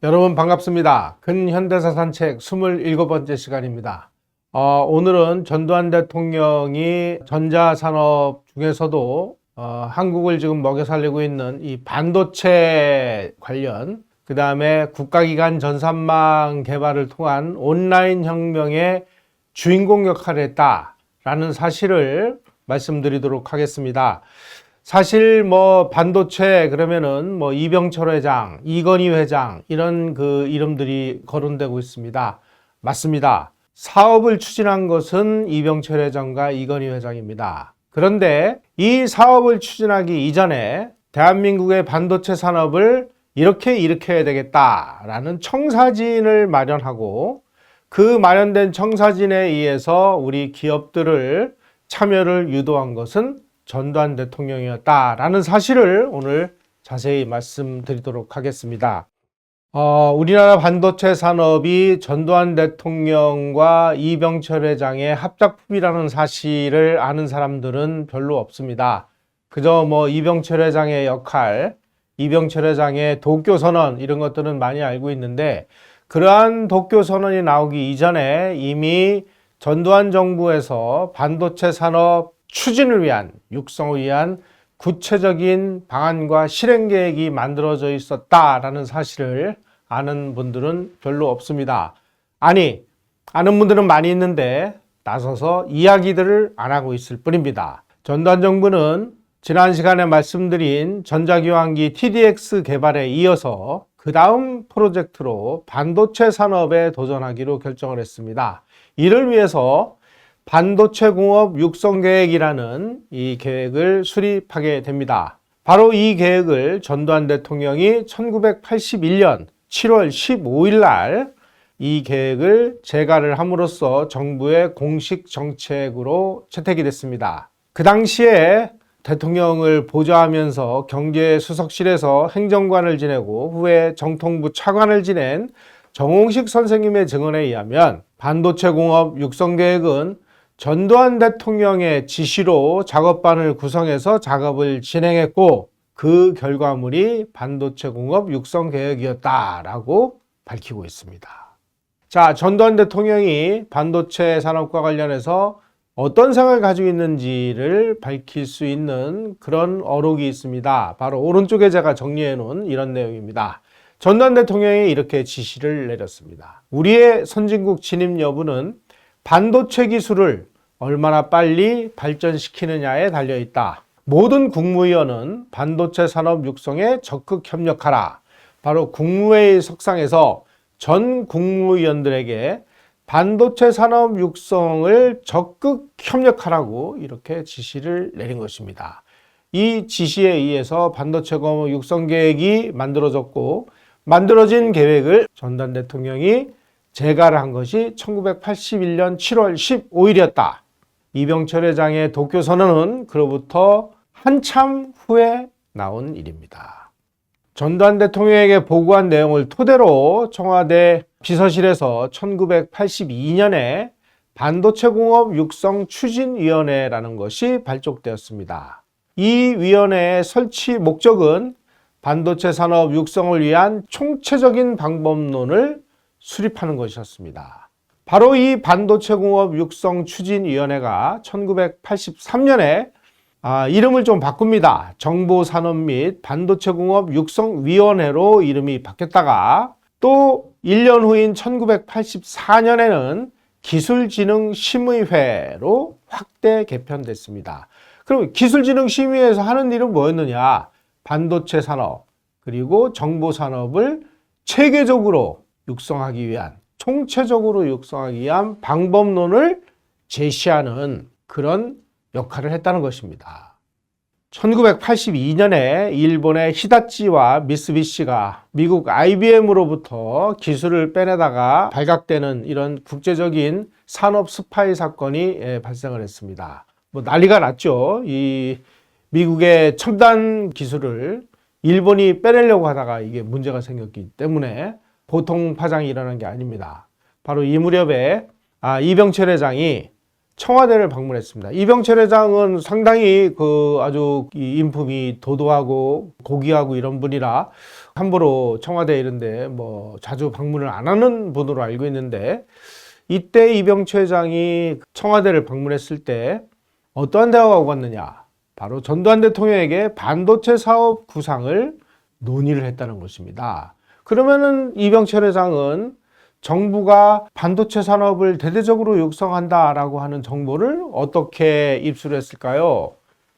여러분 반갑습니다. 근현대사 산책 27번째 시간입니다. 오늘은 전두환 대통령이 전자산업 중에서도 한국을 지금 먹여 살리고 있는 이 반도체 관련, 그 다음에 국가기관 전산망 개발을 통한 온라인 혁명의 주인공 역할을 했다라는 사실을 말씀드리도록 하겠습니다. 사실 반도체 그러면은 이병철 회장, 이건희 회장 이런 그 이름들이 거론되고 있습니다. 맞습니다. 사업을 추진한 것은 이병철 회장과 이건희 회장입니다. 그런데 이 사업을 추진하기 이전에 대한민국의 반도체 산업을 이렇게 일으켜야 되겠다라는 청사진을 마련하고 그 마련된 청사진에 의해서 우리 기업들을 참여를 유도한 것은 전두환 대통령이었다라는 사실을 오늘 자세히 말씀드리도록 하겠습니다. 우리나라 반도체 산업이 전두환 대통령과 이병철 회장의 합작품이라는 사실을 아는 사람들은 별로 없습니다. 그저 이병철 회장의 역할, 이병철 회장의 도쿄선언 이런 것들은 많이 알고 있는데, 그러한 도쿄선언이 나오기 이전에 이미 전두환 정부에서 반도체 산업 추진을 위한, 육성을 위한 구체적인 방안과 실행 계획이 만들어져 있었다라는 사실을 아는 분들은 별로 없습니다. 아니, 아는 분들은 많이 있는데 나서서 이야기들을 안 하고 있을 뿐입니다. 전두환 정부는 지난 시간에 말씀드린 전자기왕기 TDX 개발에 이어서 그 다음 프로젝트로 반도체 산업에 도전하기로 결정을 했습니다. 이를 위해서 반도체 공업 육성 계획이라는 이 계획을 수립하게 됩니다. 바로 이 계획을 전두환 대통령이 1981년 7월 15일 날 이 계획을 제가를 함으로써 정부의 공식 정책으로 채택이 됐습니다. 그 당시에 대통령을 보좌하면서 경제수석실에서 행정관을 지내고 후에 정통부 차관을 지낸 정홍식 선생님의 증언에 의하면 반도체 공업 육성 계획은 전두환 대통령의 지시로 작업반을 구성해서 작업을 진행했고 그 결과물이 반도체 공업 육성 계획이었다라고 밝히고 있습니다. 자, 전두환 대통령이 반도체 산업과 관련해서 어떤 생각을 가지고 있는지를 밝힐 수 있는 그런 어록이 있습니다. 바로 오른쪽에 제가 정리해 놓은 이런 내용입니다. 전두환 대통령이 이렇게 지시를 내렸습니다. 우리의 선진국 진입 여부는 반도체 기술을 얼마나 빨리 발전시키느냐에 달려있다. 모든 국무위원은 반도체 산업 육성에 적극 협력하라. 바로 국무회의 석상에서 전 국무위원들에게 반도체 산업 육성을 적극 협력하라고 이렇게 지시를 내린 것입니다. 이 지시에 의해서 반도체 공업 육성 계획이 만들어졌고, 만들어진 계획을 전두환 대통령이 제가를 한 것이 1981년 7월 15일이었다. 이병철 회장의 도쿄선언은 그로부터 한참 후에 나온 일입니다. 전두환 대통령에게 보고한 내용을 토대로 청와대 비서실에서 1982년에 반도체 공업 육성 추진위원회라는 것이 발족되었습니다. 이 위원회의 설치 목적은 반도체 산업 육성을 위한 총체적인 방법론을 수립하는 것이었습니다. 바로 이 반도체 공업 육성 추진위원회가 1983년에 이름을 좀 바꿉니다. 정보산업 및 반도체 공업 육성위원회로 이름이 바뀌었다가 또 1년 후인 1984년에는 기술진흥심의회로 확대 개편됐습니다. 그럼 기술진흥심의회에서 하는 일은 뭐였느냐? 반도체 산업 그리고 정보산업을 체계적으로 육성하기 위한, 총체적으로 육성하기 위한 방법론을 제시하는 그런 역할을 했다는 것입니다. 1982년에 일본의 히다치와 미쓰비시가 미국 IBM으로부터 기술을 빼내다가 발각되는 이런 국제적인 산업 스파이 사건이 발생을 했습니다. 난리가 났죠. 이 미국의 첨단 기술을 일본이 빼내려고 하다가 이게 문제가 생겼기 때문에 보통 파장이 일어난 게 아닙니다. 바로 이 무렵에 이병철 회장이 청와대를 방문했습니다. 이병철 회장은 상당히 아주 이 인품이 도도하고 고귀하고 이런 분이라 함부로 청와대 이런데 뭐 자주 방문을 안 하는 분으로 알고 있는데, 이때 이병철 회장이 청와대를 방문했을 때 어떠한 대화가 오갔느냐? 바로 전두환 대통령에게 반도체 사업 구상을 논의를 했다는 것입니다. 그러면은 이병철 회장은 정부가 반도체 산업을 대대적으로 육성한다라고 하는 정보를 어떻게 입수했을까요?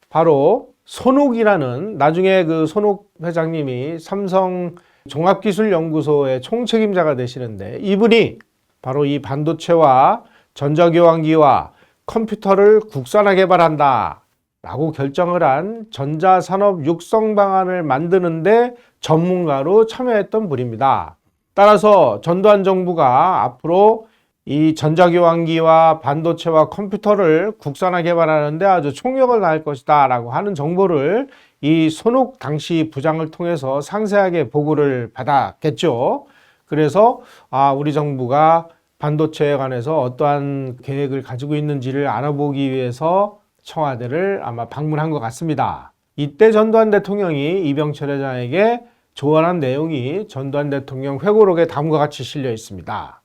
바로 손욱이라는, 나중에 그 손욱 회장님이 삼성 종합기술연구소의 총책임자가 되시는데, 이분이 바로 이 반도체와 전자교환기와 컴퓨터를 국산화 개발한다 라고 결정을 한 전자산업 육성 방안을 만드는데 전문가로 참여했던 분입니다. 따라서 전두환 정부가 앞으로 이 전자교환기와 반도체와 컴퓨터를 국산화 개발하는데 아주 총력을 다할 것이다 라고 하는 정보를 이 손욱 당시 부장을 통해서 상세하게 보고를 받았겠죠. 그래서 우리 정부가 반도체에 관해서 어떠한 계획을 가지고 있는지를 알아보기 위해서 청와대를 아마 방문한 것 같습니다. 이때 전두환 대통령이 이병철 회장에게 조언한 내용이 전두환 대통령 회고록에 다음과 같이 실려 있습니다.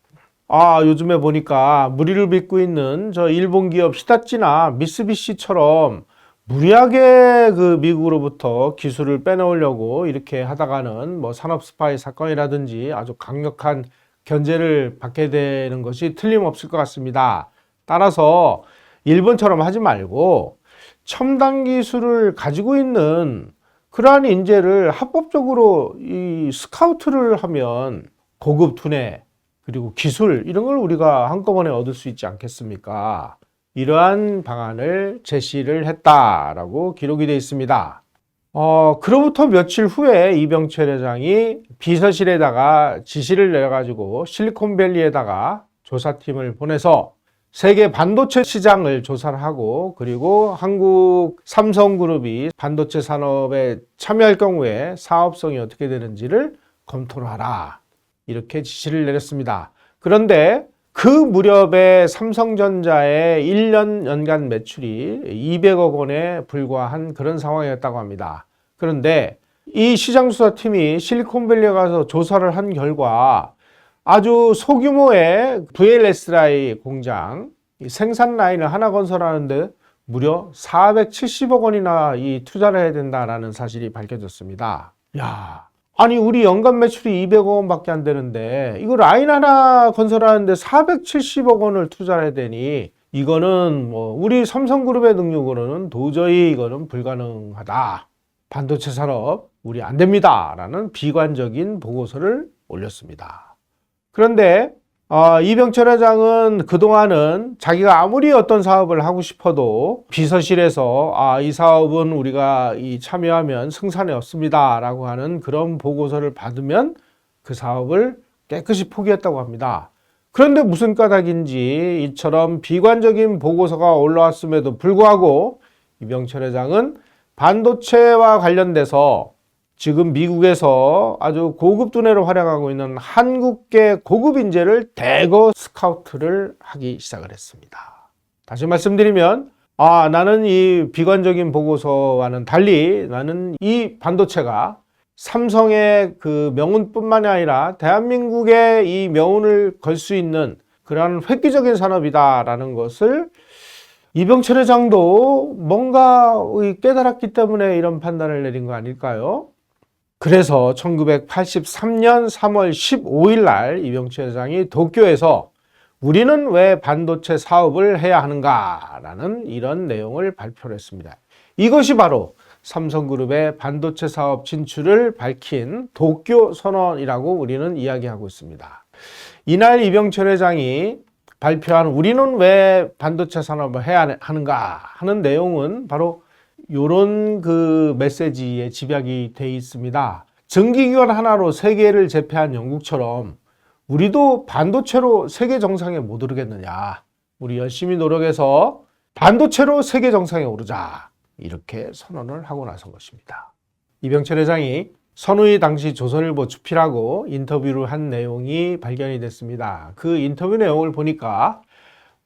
요즘에 보니까 무리를 빚고 있는 저 일본 기업 히타치나 미쓰비시처럼 무리하게 그 미국으로부터 기술을 빼놓으려고 이렇게 하다가는 뭐 산업 스파이 사건이라든지 아주 강력한 견제를 받게 되는 것이 틀림없을 것 같습니다. 따라서 일본처럼 하지 말고 첨단 기술을 가지고 있는 그러한 인재를 합법적으로 이 스카우트를 하면 고급 두뇌 그리고 기술 이런 걸 우리가 한꺼번에 얻을 수 있지 않겠습니까? 이러한 방안을 제시를 했다라고 기록이 되어 있습니다. 그로부터 며칠 후에 이병철 회장이 비서실에다가 지시를 내려가지고 실리콘밸리에다가 조사팀을 보내서 세계 반도체 시장을 조사를 하고, 그리고 한국 삼성그룹이 반도체 산업에 참여할 경우에 사업성이 어떻게 되는지를 검토를 하라, 이렇게 지시를 내렸습니다. 그런데 그 무렵에 삼성전자의 1년 연간 매출이 200억 원에 불과한 그런 상황이었다고 합니다. 그런데 이 시장조사팀이 실리콘밸리에 가서 조사를 한 결과 아주 소규모의 VLSI 공장 생산 라인을 하나 건설하는데 무려 470억 원이나 이 투자를 해야 된다라는 사실이 밝혀졌습니다. 아니 우리 연간 매출이 200억 원밖에 안 되는데 이거 라인 하나 건설하는데 470억 원을 투자를 해야 되니 이거는 뭐 우리 삼성그룹의 능력으로는 도저히 이거는 불가능하다. 반도체 산업 우리 안 됩니다. 라는 비관적인 보고서를 올렸습니다. 그런데 이병철 회장은 그동안은 자기가 아무리 어떤 사업을 하고 싶어도 비서실에서 이 사업은 우리가 참여하면 승산이 없습니다 라고 하는 그런 보고서를 받으면 그 사업을 깨끗이 포기했다고 합니다. 그런데 무슨 까닭인지 이처럼 비관적인 보고서가 올라왔음에도 불구하고 이병철 회장은 반도체와 관련돼서 지금 미국에서 아주 고급 두뇌로 활약하고 있는 한국계 고급 인재를 대거 스카우트를 하기 시작을 했습니다. 다시 말씀드리면 나는 이 비관적인 보고서와는 달리 나는 이 반도체가 삼성의 그 명운뿐만이 아니라 대한민국의 이 명운을 걸 수 있는 그러한 획기적인 산업이다라는 것을 이병철 회장도 뭔가 깨달았기 때문에 이런 판단을 내린 거 아닐까요? 그래서 1983년 3월 15일 날 이병철 회장이 도쿄에서 우리는 왜 반도체 사업을 해야 하는가 라는 이런 내용을 발표를 했습니다. 이것이 바로 삼성그룹의 반도체 사업 진출을 밝힌 도쿄 선언이라고 우리는 이야기하고 있습니다. 이날 이병철 회장이 발표한 우리는 왜 반도체 산업을 해야 하는가 하는 내용은 바로 이런 그 메시지에 집약이 되어 있습니다. 정기기관 하나로 세계를 제패한 영국처럼 우리도 반도체로 세계 정상에 못 오르겠느냐. 우리 열심히 노력해서 반도체로 세계 정상에 오르자. 이렇게 선언을 하고 나선 것입니다. 이병철 회장이 선우이 당시 조선일보 주필하고 인터뷰를 한 내용이 발견이 됐습니다. 그 인터뷰 내용을 보니까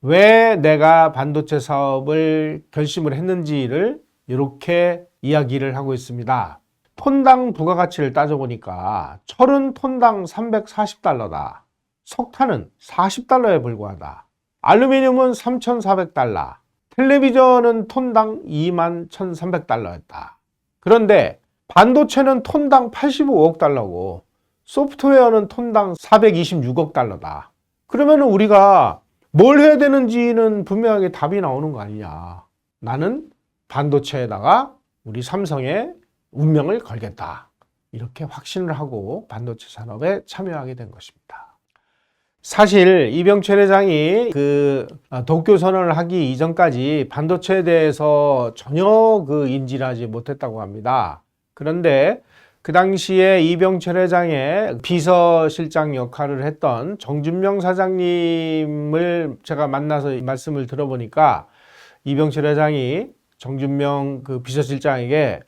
왜 내가 반도체 사업을 결심을 했는지를 이렇게 이야기를 하고 있습니다. 톤당 부가가치를 따져보니까 철은 톤당 340달러다. 석탄은 40달러에 불과하다. 알루미늄은 3,400달러. 텔레비전은 톤당 21,300달러였다. 그런데 반도체는 톤당 85억 달러고 소프트웨어는 톤당 426억 달러다. 그러면 우리가 뭘 해야 되는지는 분명하게 답이 나오는 거 아니냐. 나는 반도체에다가 우리 삼성의 운명을 걸겠다. 이렇게 확신을 하고 반도체 산업에 참여하게 된 것입니다. 사실 이병철 회장이 도쿄 선언을 하기 이전까지 반도체에 대해서 전혀 인지를 하지 못했다고 합니다. 그런데 그 당시에 이병철 회장의 비서실장 역할을 했던 정준명 사장님을 제가 만나서 말씀을 들어보니까 이병철 회장이 정준명 비서실장에게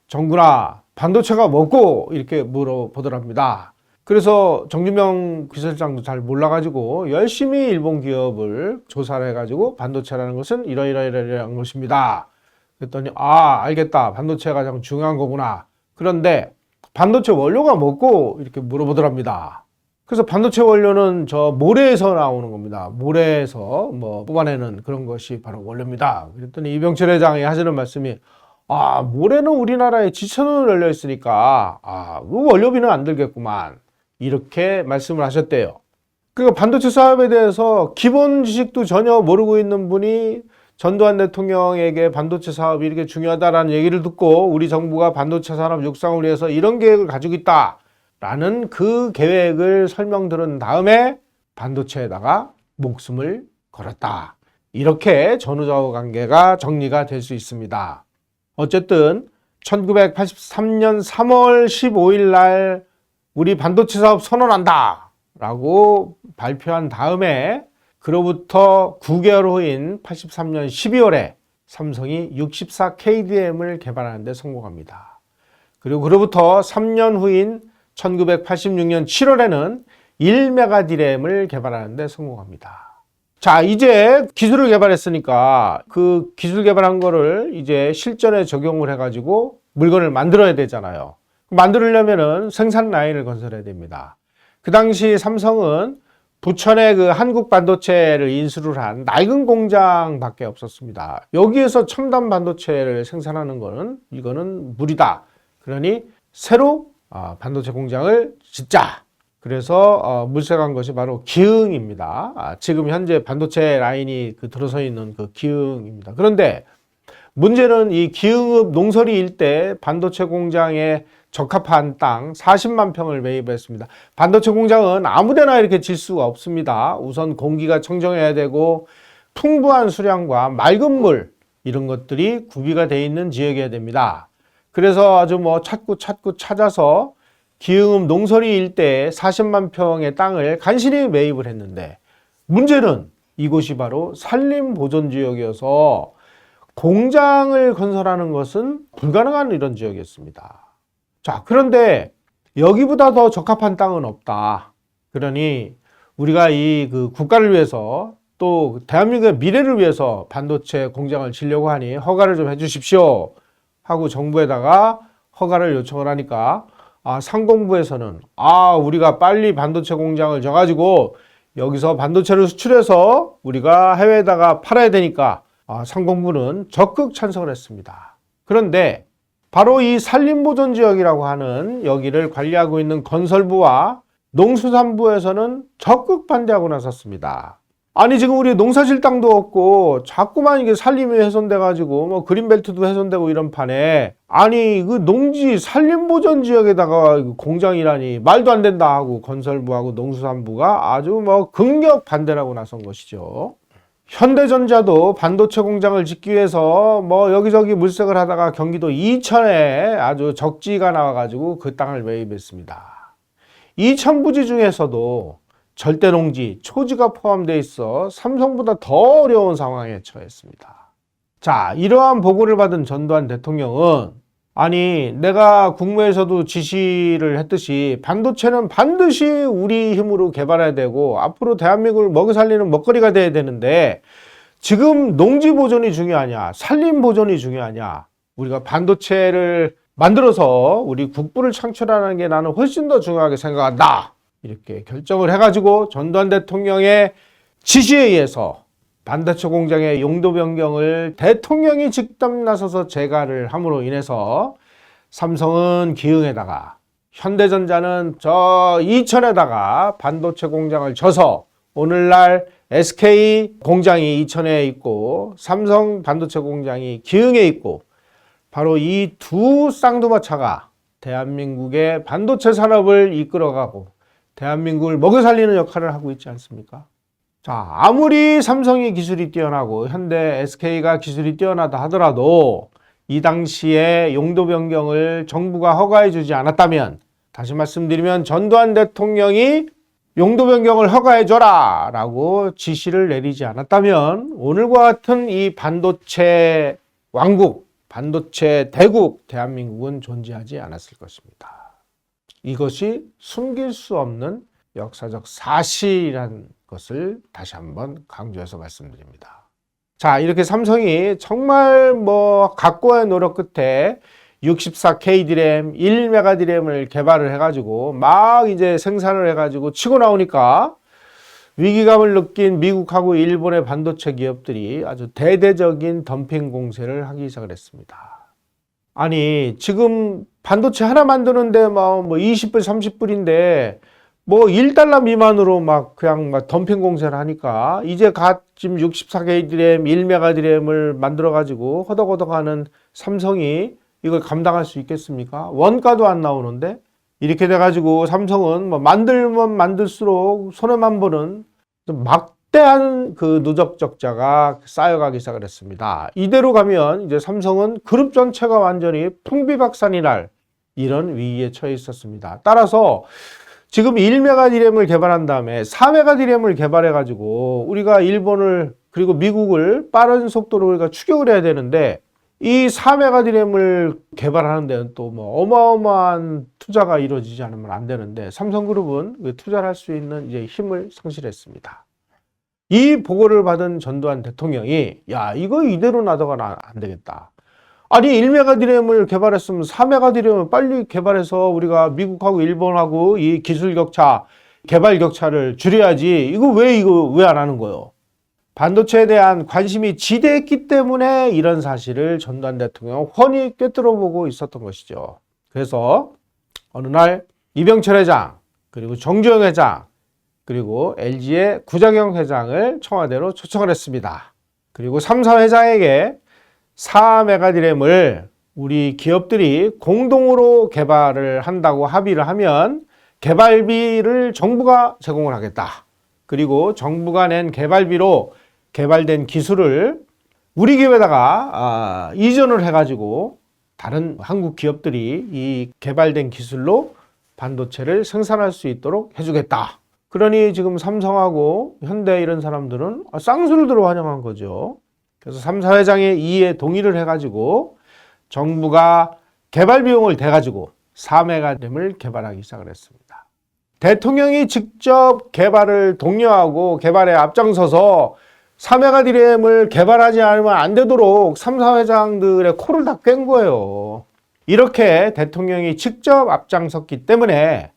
정군아 반도체가 뭐고 이렇게 물어보더랍니다. 그래서 정준명 비서실장도 잘 몰라가지고 열심히 일본 기업을 조사를 해가지고 반도체라는 것은 이러이러이러한 것입니다. 그랬더니 알겠다. 반도체가 가장 중요한 거구나. 그런데 반도체 원료가 뭐고 이렇게 물어보더랍니다. 그래서 반도체 원료는 저 모래에서 나오는 겁니다. 모래에서 뽑아내는 그런 것이 바로 원료입니다. 그랬더니 이병철 회장이 하시는 말씀이 모래는 우리나라에 지천으로 열려 있으니까 그 원료비는 안 들겠구만. 이렇게 말씀을 하셨대요. 그러니까 반도체 사업에 대해서 기본 지식도 전혀 모르고 있는 분이 전두환 대통령에게 반도체 사업이 이렇게 중요하다라는 얘기를 듣고 우리 정부가 반도체 산업 육성을 위해서 이런 계획을 가지고 있다라는 그 계획을 설명드린 다음에 반도체에다가 목숨을 걸었다. 이렇게 전후좌우 관계가 정리가 될 수 있습니다. 어쨌든 1983년 3월 15일 날 우리 반도체 사업 선언한다 라고 발표한 다음에 그로부터 9개월 후인 83년 12월에 삼성이 64KDM을 개발하는 데 성공합니다. 그리고 그로부터 3년 후인 1986년 7월에는 1메가디램을 개발하는 데 성공합니다. 자, 이제 기술을 개발했으니까 그 기술 개발한 거를 이제 실전에 적용을 해가지고 물건을 만들어야 되잖아요. 만들려면은 생산 라인을 건설해야 됩니다. 그 당시 삼성은 부천에 한국 반도체를 인수를 한 낡은 공장밖에 없었습니다. 여기에서 첨단 반도체를 생산하는 이거는 무리다. 그러니 새로 반도체 공장을 짓자. 그래서 물색한 것이 바로 기흥입니다. 지금 현재 반도체 라인이 들어서 있는 기흥입니다. 그런데 문제는 이 기흥읍 농서리 일대 반도체 공장에 적합한 땅 40만 평을 매입했습니다. 반도체 공장은 아무데나 이렇게 질 수가 없습니다. 우선 공기가 청정해야 되고 풍부한 수량과 맑은 물 이런 것들이 구비가 되어 있는 지역이어야 됩니다. 그래서 아주 찾고 찾아서 기흥읍 농서리 일대에 40만 평의 땅을 간신히 매입을 했는데 문제는 이곳이 바로 산림보존지역이어서 공장을 건설하는 것은 불가능한 이런 지역이었습니다. 자, 그런데 여기보다 더 적합한 땅은 없다. 그러니 우리가 이 국가를 위해서 또 대한민국의 미래를 위해서 반도체 공장을 지려고 하니 허가를 좀 해주십시오 하고 정부에다가 허가를 요청을 하니까 상공부에서는 우리가 빨리 반도체 공장을 져가지고 여기서 반도체를 수출해서 우리가 해외에다가 팔아야 되니까 상공부는 적극 찬성을 했습니다. 그런데 바로 이 산림보존지역이라고 하는 여기를 관리하고 있는 건설부와 농수산부에서는 적극 반대하고 나섰습니다. 아니 지금 우리 농사질 땅도 없고 자꾸만 이게 산림이 훼손돼가지고 그린벨트도 훼손되고 이런 판에 아니 농지 산림보존지역에다가 공장이라니 말도 안 된다 하고 건설부하고 농수산부가 아주 극력 반대를 하고 나선 것이죠. 현대전자도 반도체 공장을 짓기 위해서 여기저기 물색을 하다가 경기도 이천에 아주 적지가 나와가지고 그 땅을 매입했습니다. 이천 부지 중에서도 절대농지, 초지가 포함되어 있어 삼성보다 더 어려운 상황에 처했습니다. 자, 이러한 보고를 받은 전두환 대통령은 아니, 내가 국무에서도 지시를 했듯이 반도체는 반드시 우리 힘으로 개발해야 되고 앞으로 대한민국을 먹여 살리는 먹거리가 돼야 되는데 지금 농지 보존이 중요하냐, 산림 보존이 중요하냐, 우리가 반도체를 만들어서 우리 국부를 창출하는 게 나는 훨씬 더 중요하게 생각한다. 이렇게 결정을 해가지고 전두환 대통령의 지시에 의해서 반도체 공장의 용도 변경을 대통령이 직접 나서서 재가를 함으로 인해서 삼성은 기흥에다가 현대전자는 저 이천에다가 반도체 공장을 져서 오늘날 SK 공장이 이천에 있고 삼성 반도체 공장이 기흥에 있고 바로 이 두 쌍두마차가 대한민국의 반도체 산업을 이끌어가고 대한민국을 먹여 살리는 역할을 하고 있지 않습니까? 자, 아무리 삼성이 기술이 뛰어나고 현대 SK가 기술이 뛰어나다 하더라도 이 당시에 용도 변경을 정부가 허가해 주지 않았다면, 다시 말씀드리면 전두환 대통령이 용도 변경을 허가해 줘라 라고 지시를 내리지 않았다면 오늘과 같은 이 반도체 왕국, 반도체 대국 대한민국은 존재하지 않았을 것입니다. 이것이 숨길 수 없는 역사적 사실이란 것을 다시 한번 강조해서 말씀드립니다. 자, 이렇게 삼성이 정말 각고의 노력 끝에 64K 디램, 1메가 디램을 개발을 해가지고 막 이제 생산을 해가지고 치고 나오니까 위기감을 느낀 미국하고 일본의 반도체 기업들이 아주 대대적인 덤핑 공세를 하기 시작을 했습니다. 아니, 지금 반도체 하나 만드는데 20불, 30불인데 $1 미만으로 그냥 덤핑 공세를 하니까 이제 지금 64K 디램, 1메가 디램을 만들어가지고 허덕허덕하는 삼성이 이걸 감당할 수 있겠습니까? 원가도 안 나오는데 이렇게 돼가지고 삼성은 만들면 만들수록 손해만 보는 막대한 그 누적 적자가 쌓여가기 시작을 했습니다. 이대로 가면 이제 삼성은 그룹 전체가 완전히 풍비박산이 날 이런 위기에 처해 있었습니다. 따라서 지금 1메가 디램을 개발한 다음에 4메가 디램을 개발해가지고 우리가 일본을 그리고 미국을 빠른 속도로 우리가 추격을 해야 되는데 이 4메가 디램을 개발하는 데는 또 어마어마한 투자가 이루어지지 않으면 안 되는데 삼성그룹은 투자를 할 수 있는 이제 힘을 상실했습니다. 이 보고를 받은 전두환 대통령이 야, 이거 이대로 놔둬가는 안 되겠다. 아니 1메가 디램을 개발했으면 4메가 디램을 빨리 개발해서 우리가 미국하고 일본하고 이 기술 격차, 개발 격차를 줄여야지. 이거 왜 안 하는 거예요? 반도체에 대한 관심이 지대했기 때문에 이런 사실을 전두환 대통령은 훤히 꿰뚫어보고 있었던 것이죠. 그래서 어느 날 이병철 회장, 그리고 정주영 회장, 그리고 LG의 구자경 회장을 청와대로 초청을 했습니다. 그리고 3사 회장에게 4메가 디램을 우리 기업들이 공동으로 개발을 한다고 합의를 하면 개발비를 정부가 제공을 하겠다. 그리고 정부가 낸 개발비로 개발된 기술을 우리 기업에다가 이전을 해가지고 다른 한국 기업들이 이 개발된 기술로 반도체를 생산할 수 있도록 해주겠다. 그러니 지금 삼성하고 현대 이런 사람들은 쌍수를 들어 환영한 거죠. 그래서 3사 회장의 이에 동의를 해가지고 정부가 개발 비용을 대가지고 4메가 디램을 개발하기 시작을 했습니다. 대통령이 직접 개발을 독려하고 개발에 앞장서서 4메가 디램을 개발하지 않으면 안 되도록 3사 회장들의 코를 다 깬 거예요. 이렇게 대통령이 직접 앞장섰기 때문에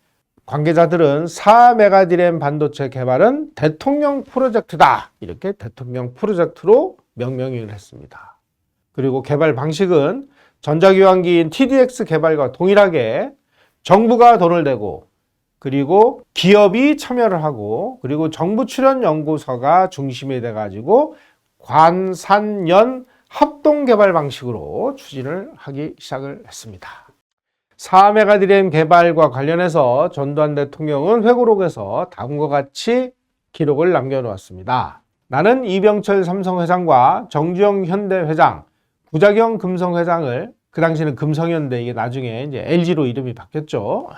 관계자들은 4메가 디램 반도체 개발은 대통령 프로젝트다. 이렇게 대통령 프로젝트로 명명을 했습니다. 그리고 개발 방식은 전자기왕기인 TDX 개발과 동일하게 정부가 돈을 대고 그리고 기업이 참여를 하고 그리고 정부 출연 연구소가 중심이 돼가지고 관산연 합동 개발 방식으로 추진을 하기 시작을 했습니다. 4메가 디램 개발과 관련해서 전두환 대통령은 회고록에서 다음과 같이 기록을 남겨놓았습니다. 나는 이병철 삼성 회장과 정주영 현대 회장, 구자경 금성 회장을 그 당시에는 금성현대 이게 나중에 이제 LG로 이름이 바뀌었죠.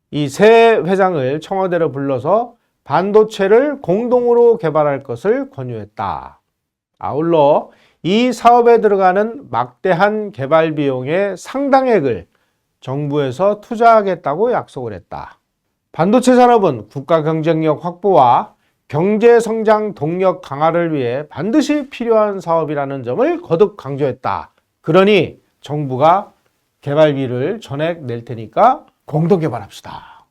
이 세 회장을 청와대로 불러서 반도체를 공동으로 개발할 것을 권유했다. 아울러 이 사업에 들어가는 막대한 개발 비용의 상당액을 정부에서 투자하겠다고 약속을 했다. 반도체 산업은 국가 경쟁력 확보와 경제 성장 동력 강화를 위해 반드시 필요한 사업이라는 점을 거듭 강조했다. 그러니 정부가 개발비를 전액 낼 테니까 공동 개발합시다.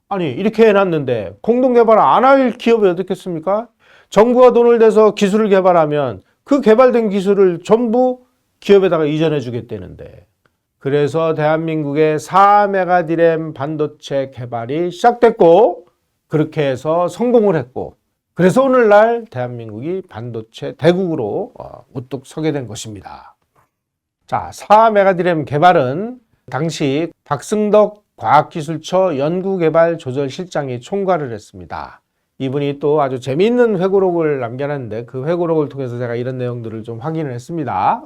아니, 이렇게 해놨는데 공동 개발 안 할 기업이 어떻겠습니까? 정부가 돈을 내서 기술을 개발하면 그 개발된 기술을 전부 기업에다가 이전해 주겠다는데, 그래서 대한민국의 4메가디램 반도체 개발이 시작됐고, 그렇게 해서 성공을 했고, 그래서 오늘날 대한민국이 반도체 대국으로 우뚝 서게 된 것입니다. 자, 4메가디램 개발은 당시 박승덕 과학기술처 연구개발조절실장이 총괄을 했습니다. 이분이 또 아주 재미있는 회고록을 남겨놨는데 그 회고록을 통해서 제가 이런 내용들을 좀 확인을 했습니다.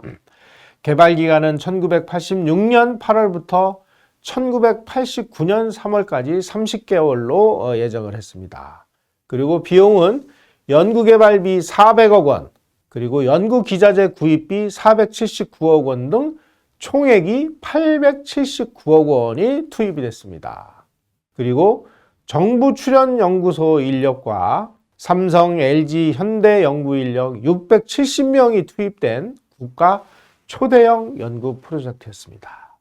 개발 기간은 1986년 8월부터 1989년 3월까지 30개월로 예정을 했습니다. 그리고 비용은 연구개발비 400억 원, 그리고 연구기자재 구입비 479억 원 등 총액이 879억 원이 투입이 됐습니다. 그리고 정부 출연 연구소 인력과 삼성, LG, 현대 연구 인력 670명이 투입된 국가 초대형 연구 프로젝트였습니다.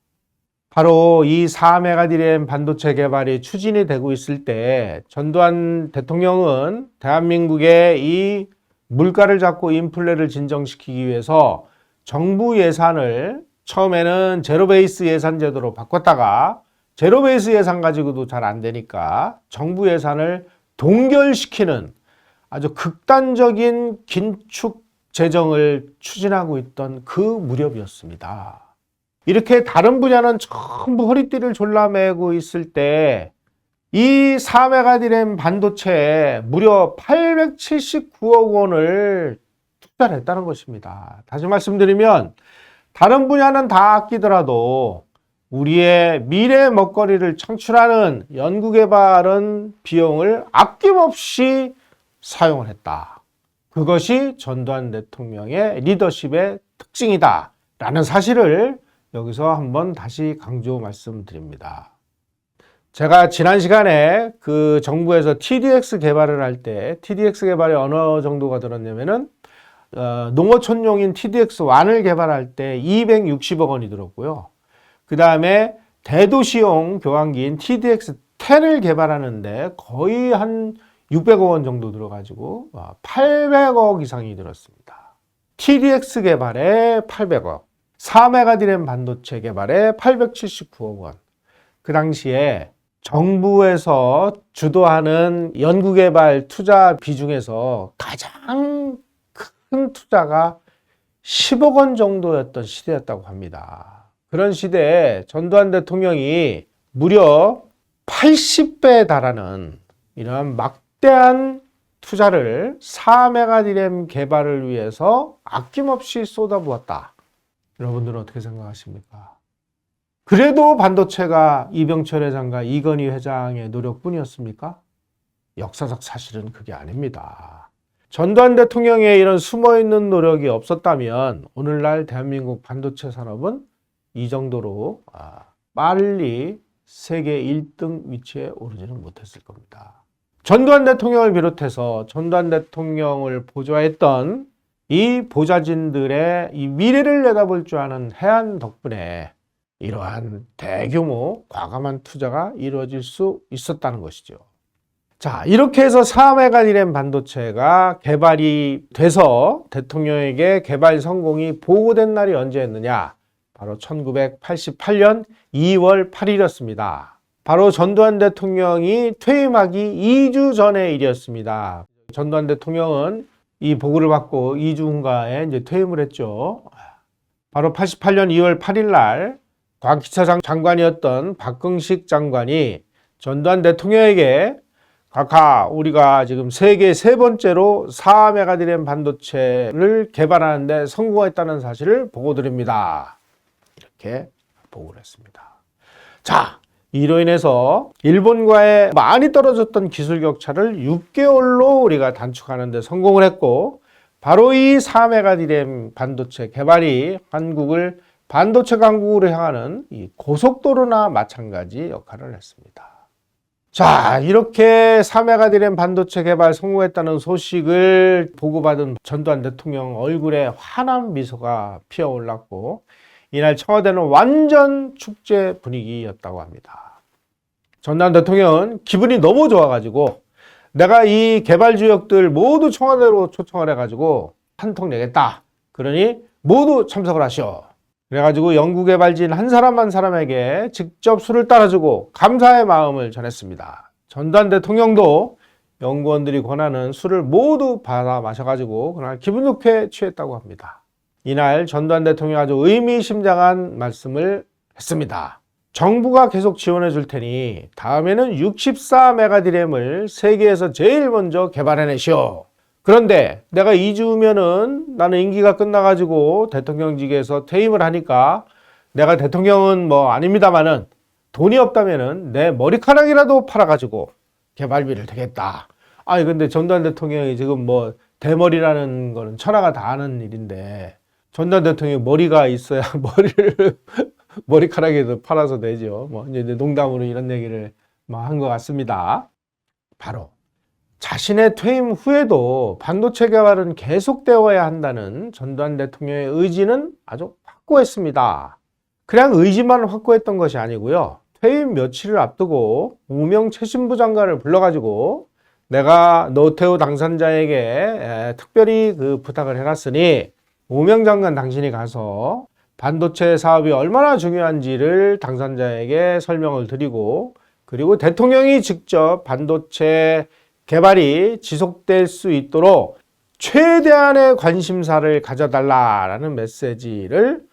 바로 이 4메가디램 반도체 개발이 추진이 되고 있을 때 전두환 대통령은 대한민국의 이 물가를 잡고 인플레를 진정시키기 위해서 정부 예산을 처음에는 제로베이스 예산 제도로 바꿨다가 제로베이스 예산 가지고도 잘 안 되니까 정부 예산을 동결시키는 아주 극단적인 긴축 재정을 추진하고 있던 그 무렵이었습니다. 이렇게 다른 분야는 전부 허리띠를 졸라매고 있을 때 이 4메가디램 반도체에 무려 879억 원을 투자를 했다는 것입니다. 다시 말씀드리면 다른 분야는 다 아끼더라도 우리의 미래 먹거리를 창출하는 연구개발은 비용을 아낌없이 사용을 했다. 그것이 전두환 대통령의 리더십의 특징이다 라는 사실을 여기서 한번 다시 강조 말씀드립니다. 제가 지난 시간에 그 정부에서 TDX 개발을 할 때 TDX 개발이 어느 정도가 들었냐면은 농어촌용인 TDX1을 개발할 때 260억 원이 들었고요. 그 다음에 대도시용 교환기인 TDX10을 개발하는데 거의 한 600억 원 정도 들어가지고 800억 이상이 들었습니다. TDX 개발에 800억, 4메가디램 반도체 개발에 879억 원. 그 당시에 정부에서 주도하는 연구개발 투자 비중에서 가장 큰 투자가 10억 원 정도였던 시대였다고 합니다. 그런 시대에 전두환 대통령이 무려 80배에 달하는 이러한 막대한 투자를 4메가디램 개발을 위해서 아낌없이 쏟아부었다. 여러분들은 어떻게 생각하십니까? 그래도 반도체가 이병철 회장과 이건희 회장의 노력뿐이었습니까? 역사적 사실은 그게 아닙니다. 전두환 대통령의 이런 숨어있는 노력이 없었다면 오늘날 대한민국 반도체 산업은 이 정도로 빨리 세계 1등 위치에 오르지는 못했을 겁니다. 전두환 대통령을 비롯해서 전두환 대통령을 보좌했던 이 보좌진들의 이 미래를 내다볼 줄 아는 해안 덕분에 이러한 대규모 과감한 투자가 이루어질 수 있었다는 것이죠. 자, 이렇게 해서 4메가디램 반도체가 개발이 돼서 대통령에게 개발 성공이 보고된 날이 언제였느냐? 바로 1988년 2월 8일이었습니다. 바로 전두환 대통령이 퇴임하기 2주 전의 일이었습니다. 전두환 대통령은 이 보고를 받고 2주 후가에 이제 퇴임을 했죠. 바로 88년 2월 8일 날 과기차 장관이었던 박흥식 장관이 전두환 대통령에게 각하 우리가 지금 세계 세 번째로 4메가디램 반도체를 개발하는데 성공했다는 사실을 보고드립니다. 이렇게 보고를 했습니다. 자, 이로 인해서 일본과의 많이 떨어졌던 기술 격차를 6개월로 우리가 단축하는 데 성공을 했고 바로 이 4메가디램 반도체 개발이 한국을 반도체 강국으로 향하는 이 고속도로나 마찬가지 역할을 했습니다. 자, 이렇게 4메가디램 반도체 개발 성공했다는 소식을 보고받은 전두환 대통령 얼굴에 환한 미소가 피어올랐고, 이날 청와대는 완전 축제 분위기였다고 합니다. 전두환 대통령은 기분이 너무 좋아가지고 내가 이 개발 주역들 모두 청와대로 초청을 해가지고 한턱 내겠다. 그러니 모두 참석을 하시오. 그래가지고 연구개발진 한 사람 한 사람에게 직접 술을 따라주고 감사의 마음을 전했습니다. 전두환 대통령도 연구원들이 권하는 술을 모두 받아 마셔가지고 그날 기분 좋게 취했다고 합니다. 이날 전두환 대통령이 아주 의미심장한 말씀을 했습니다. 정부가 계속 지원해 줄 테니 다음에는 64메가디램을 세계에서 제일 먼저 개발해내시오. 그런데 내가 2주 후면은 나는 임기가 끝나가지고 대통령직에서 퇴임을 하니까 내가 대통령은 뭐 아닙니다만은 돈이 없다면은 내 머리카락이라도 팔아가지고 개발비를 대겠다. 아니 근데 전두환 대통령이 지금 뭐 대머리라는 거는 천하가 다 아는 일인데 전두환 대통령이 머리가 있어야 머리카락에도 팔아서 내죠. 뭐 이제 농담으로 이런 얘기를 한 것 같습니다. 바로 자신의 퇴임 후에도 반도체 개발은 계속되어야 한다는 전두환 대통령의 의지는 아주 확고했습니다. 그냥 의지만 확고했던 것이 아니고요. 퇴임 며칠을 앞두고 우명 최신부 장관을 불러가지고 내가 노태우 당선자에게 특별히 그 부탁을 해놨으니 우명 장관 당신이 가서 반도체 사업이 얼마나 중요한지를 당선자에게 설명을 드리고 그리고 대통령이 직접 반도체 개발이 지속될 수 있도록 최대한의 관심사를 가져달라라는 메시지를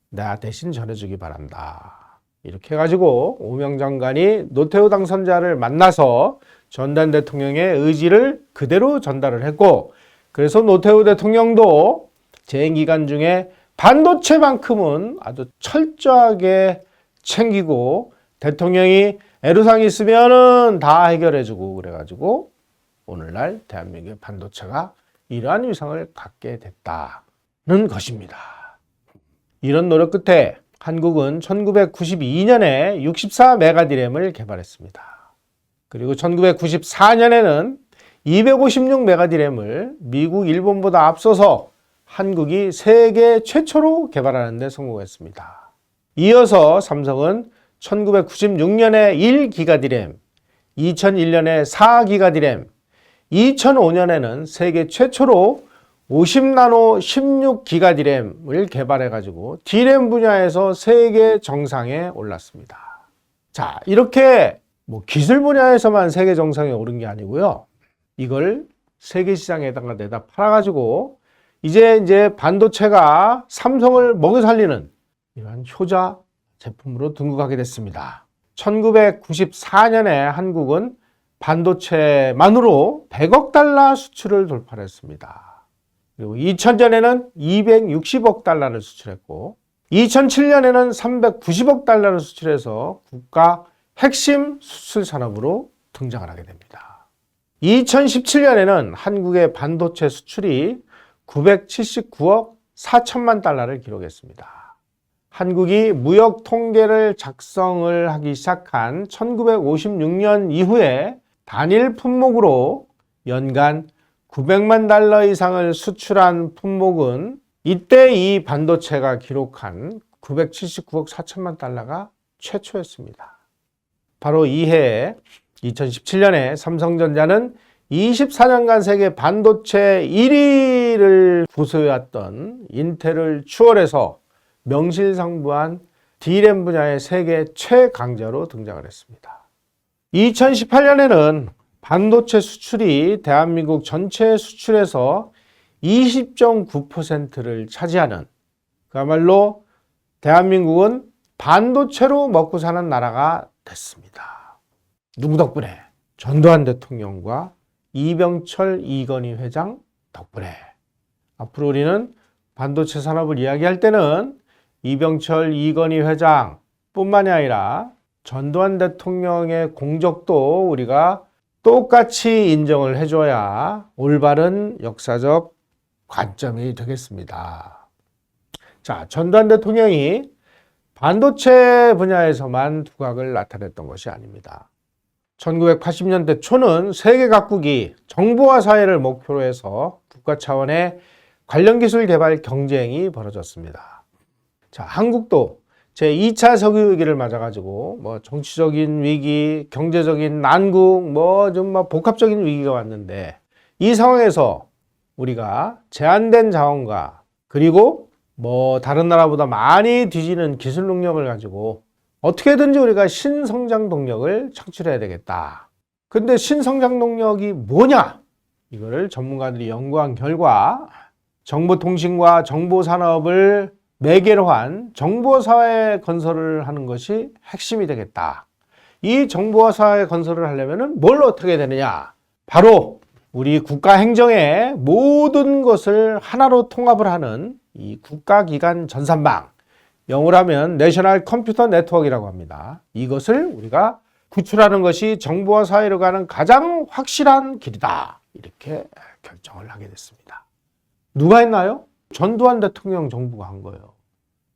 내가 대신 전해주기 바란다. 이렇게 해가지고 우명 장관이 노태우 당선자를 만나서 전두환 대통령의 의지를 그대로 전달을 했고 그래서 노태우 대통령도 재임 기간 중에 반도체만큼은 아주 철저하게 챙기고 대통령이 애로사항이 있으면은 다 해결해주고 그래가지고 오늘날 대한민국의 반도체가 이러한 위상을 갖게 됐다는 것입니다. 이런 노력 끝에 한국은 1992년에 64메가디램을 개발했습니다. 그리고 1994년에는 256메가디램을 미국, 일본보다 앞서서 한국이 세계 최초로 개발하는 데 성공했습니다. 이어서 삼성은 1996년에 1기가디램, 2001년에 4기가디램, 2005년에는 세계 최초로 50나노 16기가디램을 개발해가지고 D램 분야에서 세계 정상에 올랐습니다. 자, 이렇게 기술 분야에서만 세계 정상에 오른 게 아니고요. 이걸 세계 시장에다가 내다 팔아가지고 이제 반도체가 삼성을 먹여 살리는 이러한 효자 제품으로 등극하게 됐습니다. 1994년에 한국은 반도체만으로 100억 달러 수출을 돌파했습니다. 그리고 2000년에는 260억 달러를 수출했고 2007년에는 390억 달러를 수출해서 국가 핵심 수출 산업으로 등장을 하게 됩니다. 2017년에는 한국의 반도체 수출이 979억 4천만 달러를 기록했습니다. 한국이 무역 통계를 작성을 하기 시작한 1956년 이후에 단일 품목으로 연간 900만 달러 이상을 수출한 품목은 이때 이 반도체가 기록한 979억 4천만 달러가 최초였습니다. 바로 이해 2017년에 삼성전자는 24년간 세계 반도체 1위를 구수해왔던 인텔을 추월해서 명실상부한 D램 분야의 세계 최강자로 등장을 했습니다. 2018년에는 반도체 수출이 대한민국 전체 수출에서 20.9%를 차지하는 그야말로 대한민국은 반도체로 먹고 사는 나라가 됐습니다. 누구 덕분에? 전두환 대통령과 이병철 이건희 회장 덕분에. 앞으로 우리는 반도체 산업을 이야기할 때는 이병철 이건희 회장 뿐만이 아니라 전두환 대통령의 공적도 우리가 똑같이 인정을 해줘야 올바른 역사적 관점이 되겠습니다. 자, 전두환 대통령이 반도체 분야에서만 두각을 나타냈던 것이 아닙니다. 1980년대 초는 세계 각국이 정보화 사회를 목표로 해서 국가 차원의 관련 기술 개발 경쟁이 벌어졌습니다. 자, 한국도 제2차 석유 위기를 맞아가지고 정치적인 위기, 경제적인 난국, 좀 복합적인 위기가 왔는데 이 상황에서 우리가 제한된 자원과 그리고 다른 나라보다 많이 뒤지는 기술 능력을 가지고 어떻게든지 우리가 신성장 동력을 창출해야 되겠다. 근데 신성장 동력이 뭐냐? 이거를 전문가들이 연구한 결과 정보통신과 정보산업을 매개로 한 정보사회 건설을 하는 것이 핵심이 되겠다. 이 정보사회 건설을 하려면 뭘 어떻게 해야 되느냐? 바로 우리 국가 행정의 모든 것을 하나로 통합을 하는 이 국가기관 전산망, 영어로 하면 내셔널 컴퓨터 네트워크라고 합니다. 이것을 우리가 구출하는 것이 정보화 사회로 가는 가장 확실한 길이다. 이렇게 결정을 하게 됐습니다. 누가 했나요? 전두환 대통령 정부가 한 거예요.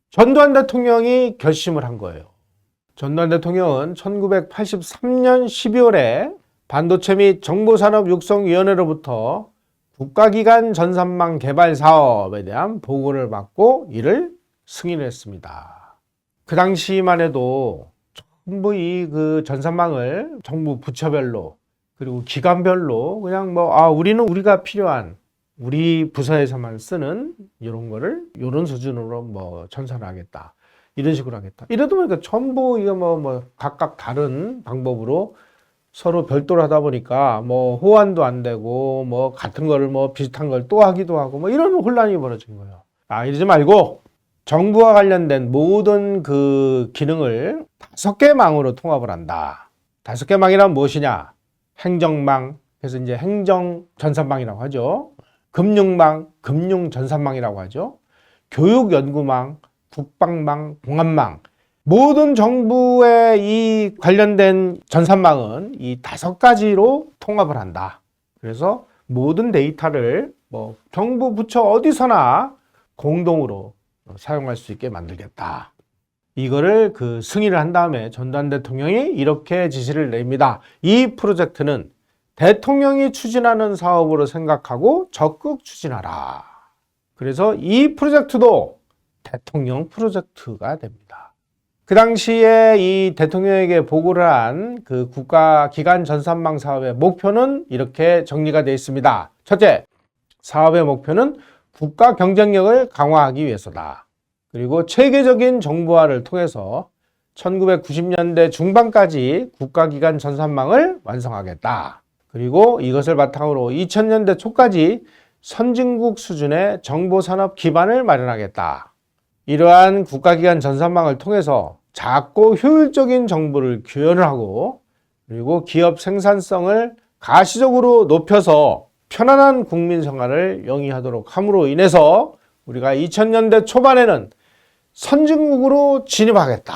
전두환 대통령이 결심을 한 거예요. 전두환 대통령은 1983년 12월에 반도체 및 정보산업육성위원회로부터 국가기관 전산망 개발 사업에 대한 보고를 받고 이를 승인했습니다. 그 당시만 해도 전부 그 전산망을 정부 부처별로 그리고 기관별로 그냥 우리는 우리가 필요한 우리 부서에서만 쓰는 이런 거를 이런 수준으로 전산을 하겠다. 이런 식으로 하겠다. 이러다 보니까 전부 이거 각각 다른 방법으로 서로 별도로 하다 보니까 호환도 안 되고 같은 거를 비슷한 걸 또 하기도 하고 이런 혼란이 벌어진 거예요. 이러지 말고 정부와 관련된 모든 그 기능을 5개 망으로 통합을 한다. 5개 망이란 무엇이냐? 행정망, 그래서 이제 행정전산망이라고 하죠. 금융망, 금융전산망이라고 하죠. 교육연구망, 국방망, 공안망. 모든 정부의 이 관련된 전산망은 이 5가지로 통합을 한다. 그래서 모든 데이터를 정부 부처 어디서나 공동으로 사용할 수 있게 만들겠다. 이거를 승인을 한 다음에 전두환 대통령이 이렇게 지시를 냅니다. 이 프로젝트는 대통령이 추진하는 사업으로 생각하고 적극 추진하라. 그래서 이 프로젝트도 대통령 프로젝트가 됩니다. 그 당시에 이 대통령에게 보고를 한 그 국가기관 전산망 사업의 목표는 이렇게 정리가 되어 있습니다. 첫째, 사업의 목표는 국가 경쟁력을 강화하기 위해서다. 그리고 체계적인 정보화를 통해서 1990년대 중반까지 국가기관 전산망을 완성하겠다. 그리고 이것을 바탕으로 2000년대 초까지 선진국 수준의 정보산업 기반을 마련하겠다. 이러한 국가기관 전산망을 통해서 작고 효율적인 정보를 규현을 하고 그리고 기업 생산성을 가시적으로 높여서 편안한 국민 생활을 영위하도록 함으로 인해서 우리가 2000년대 초반에는 선진국으로 진입하겠다.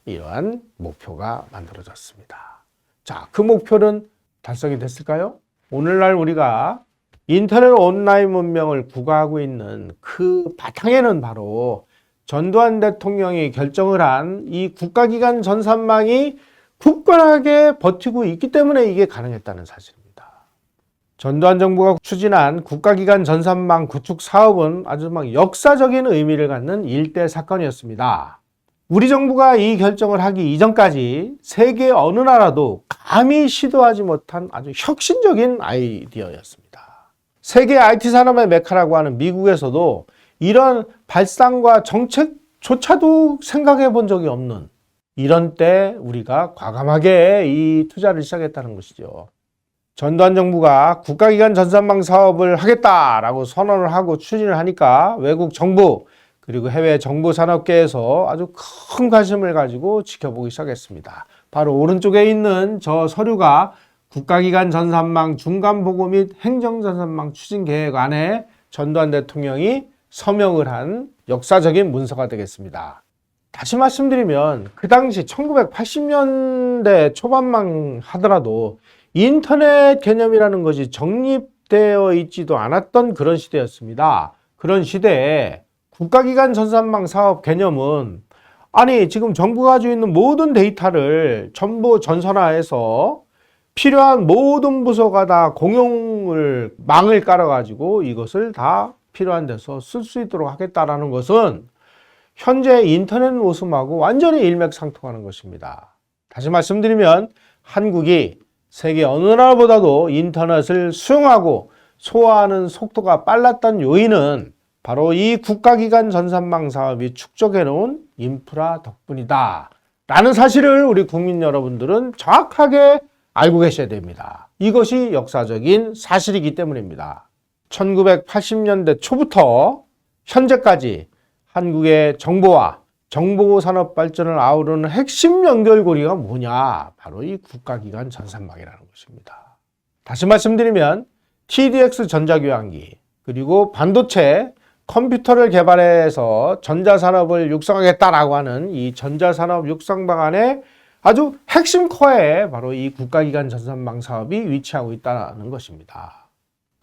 이러한 목표가 만들어졌습니다. 자, 그 목표는 달성이 됐을까요? 오늘날 우리가 인터넷 온라인 문명을 구가하고 있는 그 바탕에는 바로 전두환 대통령이 결정을 한 이 국가기관 전산망이 굳건하게 버티고 있기 때문에 이게 가능했다는 사실입니다. 전두환 정부가 추진한 국가기관 전산망 구축 사업은 아주 역사적인 의미를 갖는 일대 사건이었습니다. 우리 정부가 이 결정을 하기 이전까지 세계 어느 나라도 감히 시도하지 못한 아주 혁신적인 아이디어였습니다. 세계 IT 산업의 메카라고 하는 미국에서도 이런 발상과 정책조차도 생각해 본 적이 없는 이런 때 우리가 과감하게 이 투자를 시작했다는 것이죠. 전두환 정부가 국가기관 전산망 사업을 하겠다라고 선언을 하고 추진을 하니까 외국 정부 그리고 해외 정보산업계에서 아주 큰 관심을 가지고 지켜보기 시작했습니다. 바로 오른쪽에 있는 저 서류가 국가기관 전산망 중간보고 및 행정전산망 추진계획안에 전두환 대통령이 서명을 한 역사적인 문서가 되겠습니다. 다시 말씀드리면 그 당시 1980년대 초반만 하더라도 인터넷 개념이라는 것이 정립 접대어 있지도 않았던 그런 시대였습니다. 그런 시대에 국가기관 전산망 사업 개념은 아니 지금 정부가 가지고 있는 모든 데이터를 전부 전산화해서 필요한 모든 부서가 다 공용을 망을 깔아가지고 이것을 다 필요한 데서 쓸 수 있도록 하겠다라는 것은 현재 인터넷 모습하고 완전히 일맥상통하는 것입니다. 다시 말씀드리면 한국이 세계 어느 나라보다도 인터넷을 수용하고 소화하는 속도가 빨랐던 요인은 바로 이 국가기관 전산망 사업이 축적해놓은 인프라 덕분이다 라는 사실을 우리 국민 여러분들은 정확하게 알고 계셔야 됩니다. 이것이 역사적인 사실이기 때문입니다. 1980년대 초부터 현재까지 한국의 정보와 정보산업 발전을 아우르는 핵심 연결고리가 뭐냐? 바로 이 국가기관 전산망이라는 것입니다. 다시 말씀드리면 TDX 전자교환기 그리고 반도체 컴퓨터를 개발해서 전자산업을 육성하겠다라고 하는 이 전자산업 육성 방안의 아주 핵심 코어에 바로 이 국가기관 전산망 사업이 위치하고 있다는 것입니다.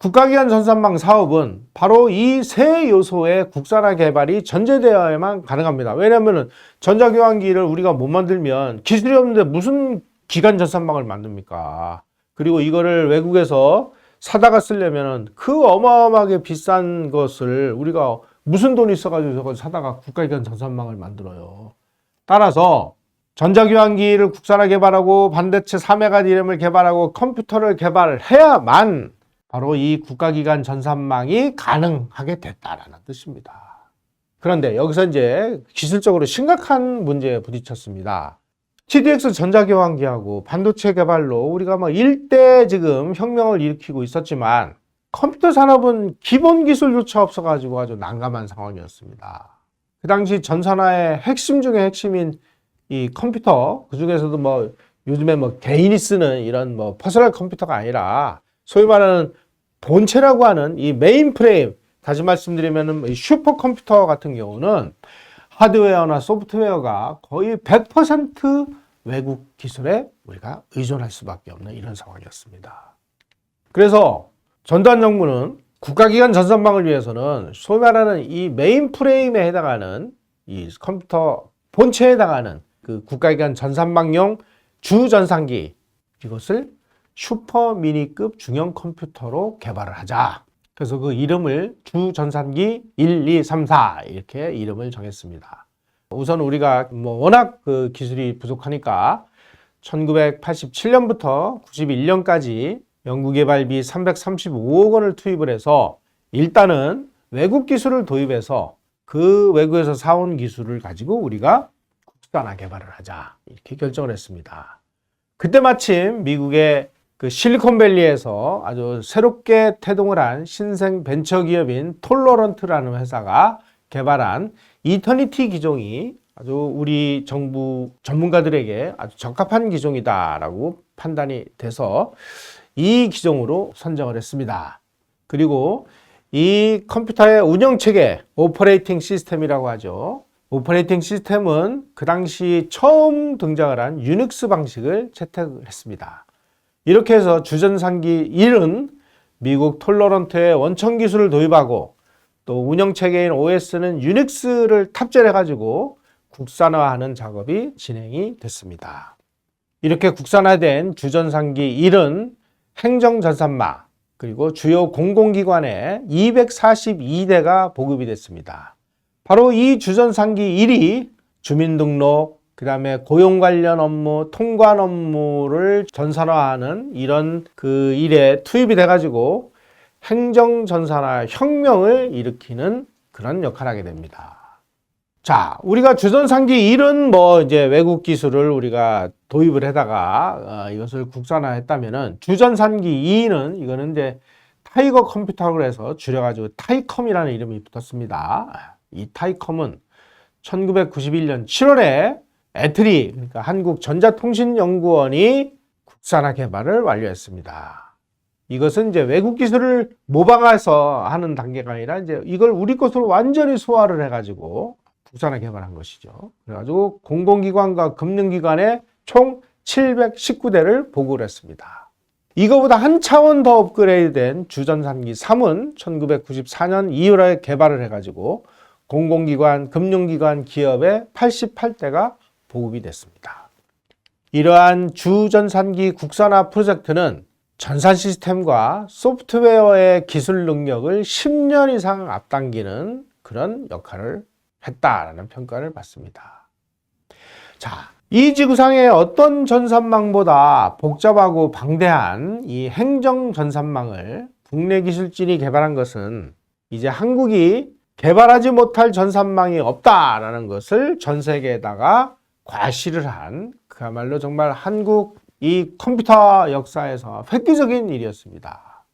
국가기관 전산망 사업은 바로 이 세 요소의 국산화 개발이 전제되어야만 가능합니다. 왜냐하면 전자교환기를 우리가 못 만들면 기술이 없는데 무슨 기관 전산망을 만듭니까? 그리고 이거를 외국에서 사다가 쓰려면 그 어마어마하게 비싼 것을 우리가 무슨 돈이 있어가지고 저걸 사다가 국가기관 전산망을 만들어요. 따라서 전자교환기를 국산화 개발하고 반도체 3회가 디램을 개발하고 컴퓨터를 개발해야만 바로 이 국가기관 전산망이 가능하게 됐다라는 뜻입니다. 그런데 여기서 이제 기술적으로 심각한 문제에 부딪혔습니다. TDX 전자교환기하고 반도체 개발로 우리가 뭐 일대 지금 혁명을 일으키고 있었지만 컴퓨터 산업은 기본 기술조차 없어가지고 아주 난감한 상황이었습니다. 그 당시 전산화의 핵심 중에 핵심인 이 컴퓨터, 그 중에서도 뭐 요즘에 뭐 개인이 쓰는 이런 뭐 퍼스널 컴퓨터가 아니라 소위 말하는 본체라고 하는 이 메인프레임, 다시 말씀드리면 슈퍼컴퓨터 같은 경우는 하드웨어나 소프트웨어가 거의 100% 외국 기술에 우리가 의존할 수밖에 없는 이런 상황이었습니다. 그래서 전두환 정부는 국가기관 전산망을 위해서는 소위 말하는 이 메인프레임에 해당하는 이 컴퓨터 본체에 해당하는 그 국가기관 전산망용 주전산기 이것을 슈퍼미니급 중형 컴퓨터로 개발을 하자. 그래서 그 이름을 주전산기 1, 2, 3, 4 이렇게 이름을 정했습니다. 우선 우리가 뭐 워낙 그 기술이 부족하니까 1987년부터 91년까지 연구개발비 335억 원을 투입을 해서 일단은 외국 기술을 도입해서 그 외국에서 사온 기술을 가지고 우리가 국산화 개발을 하자 이렇게 결정을 했습니다. 그때 마침 미국의 그 실리콘밸리에서 아주 새롭게 태동을 한 신생 벤처기업인 톨러런트라는 회사가 개발한 이터니티 기종이 아주 우리 정부 전문가들에게 아주 적합한 기종이다라고 판단이 돼서 이 기종으로 선정을 했습니다. 그리고 이 컴퓨터의 운영체계, 오퍼레이팅 시스템이라고 하죠. 오퍼레이팅 시스템은 그 당시 처음 등장을 한 유닉스 방식을 채택을 했습니다. 이렇게 해서 주전산기 1은 미국 톨러런트의 원천 기술을 도입하고 또 운영체계인 OS는 유닉스를 탑재를 해가지고 국산화하는 작업이 진행이 됐습니다. 이렇게 국산화된 주전산기 1은 행정전산망 그리고 주요 공공기관에 242대가 보급이 됐습니다. 바로 이 주전산기 1이 주민등록, 그 다음에 고용 관련 업무, 통관 업무를 전산화하는 이런 그 일에 투입이 돼가지고 행정전산화 혁명을 일으키는 그런 역할을 하게 됩니다. 자, 우리가 주전산기 1은 뭐 이제 외국 기술을 우리가 도입을 해다가 이것을 국산화했다면은 주전산기 2는 이거는 이제 타이거 컴퓨터라고 해서 줄여가지고 타이컴이라는 이름이 붙었습니다. 이 타이컴은 1991년 7월에 애트리, 그러니까 한국전자통신연구원이 국산화 개발을 완료했습니다. 이것은 이제 외국 기술을 모방해서 하는 단계가 아니라 이제 이걸 우리 것으로 완전히 소화를 해가지고 국산화 개발한 것이죠. 그래가지고 공공기관과 금융기관에 총 719대를 보급을 했습니다. 이거보다 한 차원 더 업그레이드된 주전산기 3은 1994년 2월에 개발을 해가지고 공공기관, 금융기관, 기업에 88대가 보급이 됐습니다. 이러한 주전산기 국산화 프로젝트는 전산 시스템과 소프트웨어의 기술 능력을 10년 이상 앞당기는 그런 역할을 했다라는 평가를 받습니다. 자, 이 지구상의 어떤 전산망보다 복잡하고 방대한 이 행정 전산망을 국내 기술진이 개발한 것은 이제 한국이 개발하지 못할 전산망이 없다라는 것을 전 세계에다가 과시를 한 그야말로 정말 한국 이 컴퓨터 역사에서 획기적인 일이었습니다.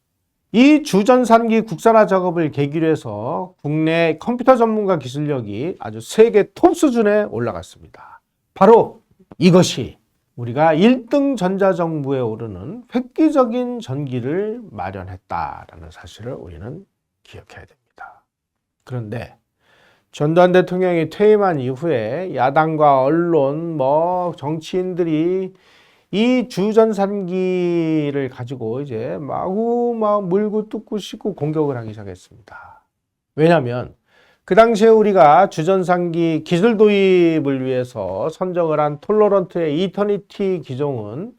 이 주전산기 국산화 작업을 계기로 해서 국내 컴퓨터 전문가 기술력이 아주 세계 톱 수준에 올라갔습니다. 바로 이것이 우리가 1등 전자정부에 오르는 획기적인 전기를 마련했다라는 사실을 우리는 기억해야 됩니다. 그런데 전두환 대통령이 퇴임한 이후에 야당과 언론, 정치인들이 이 주전산기를 가지고 이제 마구 물고 뜯고 씻고 공격을 하기 시작했습니다. 왜냐하면 그 당시에 우리가 주전산기 기술 도입을 위해서 선정을 한 톨러런트의 이터니티 기종은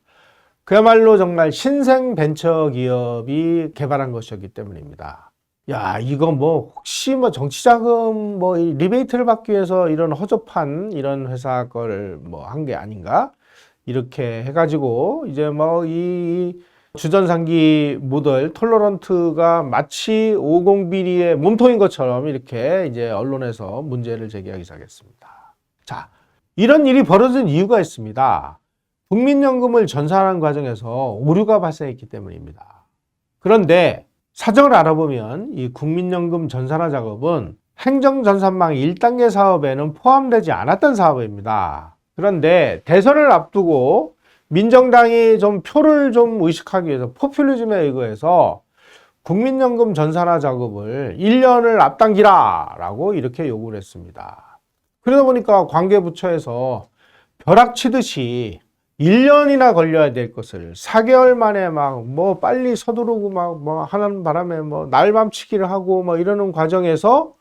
그야말로 정말 신생 벤처 기업이 개발한 것이었기 때문입니다. 야, 이거 혹시 정치 자금 리베이트를 받기 위해서 이런 허접한 이런 회사 걸 한 게 아닌가? 이렇게 해가지고 이제 이 주전산기 모델 톨러런트가 마치 50비리의 몸통인 것처럼 이렇게 이제 언론에서 문제를 제기하기 시작했습니다. 자, 이런 일이 벌어진 이유가 있습니다. 국민연금을 전산하는 과정에서 오류가 발생했기 때문입니다. 그런데 사정을 알아보면 이 국민연금 전산화 작업은 행정전산망 1단계 사업에는 포함되지 않았던 사업입니다. 그런데 대선을 앞두고 민정당이 좀 표를 좀 의식하기 위해서 포퓰리즘에 의거해서 국민연금 전산화 작업을 1년을 앞당기라 라고 이렇게 요구를 했습니다. 그러다 보니까 관계부처에서 벼락치듯이 1년이나 걸려야 될 것을 4개월 만에 빨리 서두르고 하는 바람에 날밤치기를 하고 이러는 과정에서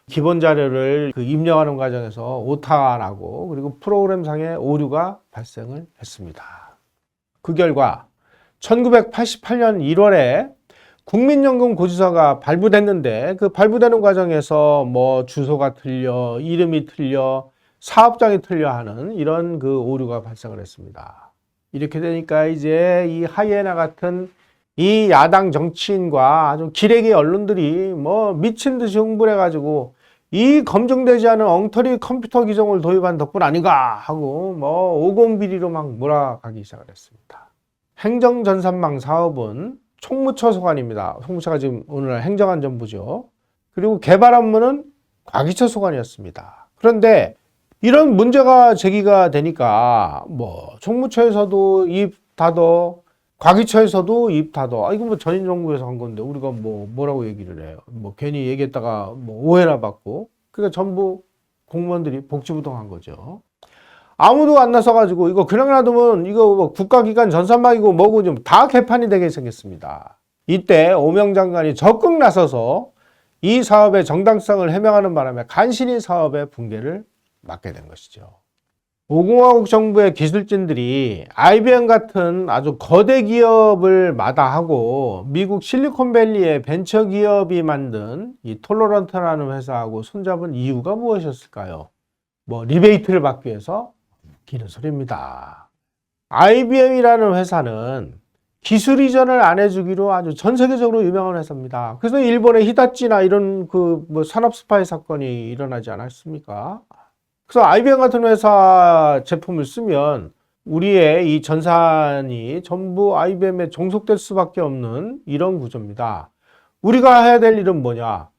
기본 자료를 입력하는 과정에서 오타가 나고 그리고 프로그램상의 오류가 발생을 했습니다. 그 결과 1988년 1월에 국민연금 고지서가 발부됐는데 그 발부되는 과정에서 주소가 틀려, 이름이 틀려, 사업장이 틀려 하는 이런 오류가 발생을 했습니다. 이렇게 되니까 이제 이 하이에나 같은 이 야당 정치인과 아주 기레기 언론들이 미친 듯이 흥분해 가지고 이 검증되지 않은 엉터리 컴퓨터 기종을 도입한 덕분 아닌가 하고 50비리로 몰아가기 시작을 했습니다. 행정전산망 사업은 총무처 소관입니다. 총무처가 지금 오늘날 행정안전부죠. 그리고 개발 업무는 과기처 소관이었습니다. 그런데 이런 문제가 제기가 되니까 총무처에서도 입 닫어, 과기처에서도 입 닫어. 이거 전임 정부에서 한 건데 우리가 뭐라고 얘기를 해요. 괜히 얘기했다가 오해나 받고. 그러니까 전부 공무원들이 복지부동한 거죠. 아무도 안 나서가지고 이거 그냥 놔두면 이거 국가기관 전산망이고 뭐고 좀 다 개판이 되게 생겼습니다. 이때 오명 장관이 적극 나서서 이 사업의 정당성을 해명하는 바람에 간신히 사업의 붕괴를 막게 된 것이죠. 5공화국 정부의 기술진들이 IBM 같은 아주 거대 기업을 마다하고 미국 실리콘밸리의 벤처기업이 만든 이 톨러런트라는 회사하고 손잡은 이유가 무엇이었을까요? 리베이트를 받기 위해서? 기는 소리입니다. IBM이라는 회사는 기술 이전을 안 해주기로 아주 전 세계적으로 유명한 회사입니다. 그래서 일본의 히다치나 이런 산업 스파이 사건이 일어나지 않았습니까? 그래서 IBM 같은 회사 제품을 쓰면 우리의 이 전산이 전부 IBM에 종속될 수밖에 없는 이런 구조입니다. 우리가 해야 될 일은 뭐냐?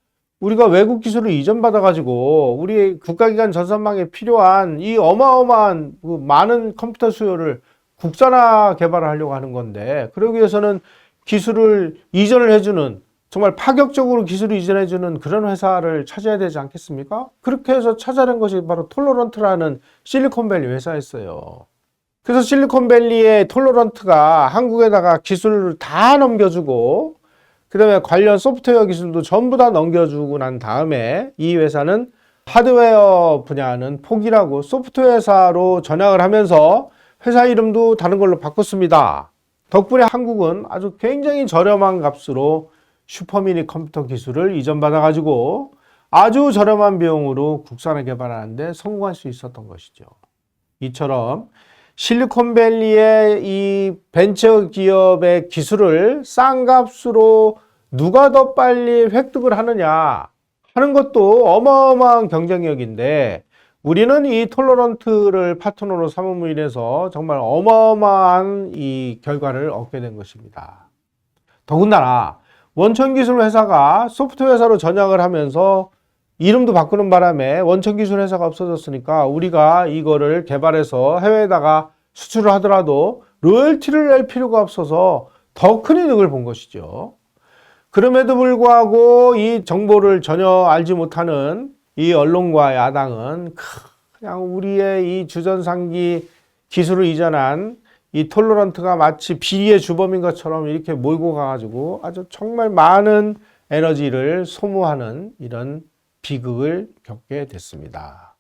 우리가 외국 기술을 이전받아가지고 우리 국가기관 전산망에 필요한 이 어마어마한 많은 컴퓨터 수요를 국산화 개발을 하려고 하는 건데, 그러기 위해서는 기술을 이전을 해주는, 정말 파격적으로 기술을 이전해주는 그런 회사를 찾아야 되지 않겠습니까? 그렇게 해서 찾아낸 것이 바로 톨러런트라는 실리콘밸리 회사였어요. 그래서 실리콘밸리의 톨러런트가 한국에다가 기술을 다 넘겨주고 그 다음에 관련 소프트웨어 기술도 전부 다 넘겨주고 난 다음에 이 회사는 하드웨어 분야는 포기하고 소프트웨어 회사로 전향을 하면서 회사 이름도 다른 걸로 바꿨습니다. 덕분에 한국은 아주 굉장히 저렴한 값으로 슈퍼미니 컴퓨터 기술을 이전받아가지고 아주 저렴한 비용으로 국산화 개발하는 데 성공할 수 있었던 것이죠. 이처럼 실리콘밸리의 이 벤처 기업의 기술을 싼 값으로 누가 더 빨리 획득을 하느냐 하는 것도 어마어마한 경쟁력인데 우리는 이 톨러런트를 파트너로 삼음으로 인해서 정말 어마어마한 이 결과를 얻게 된 것입니다. 더군다나 원천기술 회사가 소프트웨어 회사로 전향을 하면서 이름도 바꾸는 바람에 원천기술 회사가 없어졌으니까 우리가 이거를 개발해서 해외에다가 수출을 하더라도 로열티를 낼 필요가 없어서 더 큰 이득을 본 것이죠. 그럼에도 불구하고 이 정보를 전혀 알지 못하는 이 언론과 야당은 그냥 우리의 이 주전상기 기술을 이전한 이 톨러런트가 마치 비리의 주범인 것처럼 이렇게 몰고 가가지고 아주 정말 많은 에너지를 소모하는 이런 비극을 겪게 됐습니다.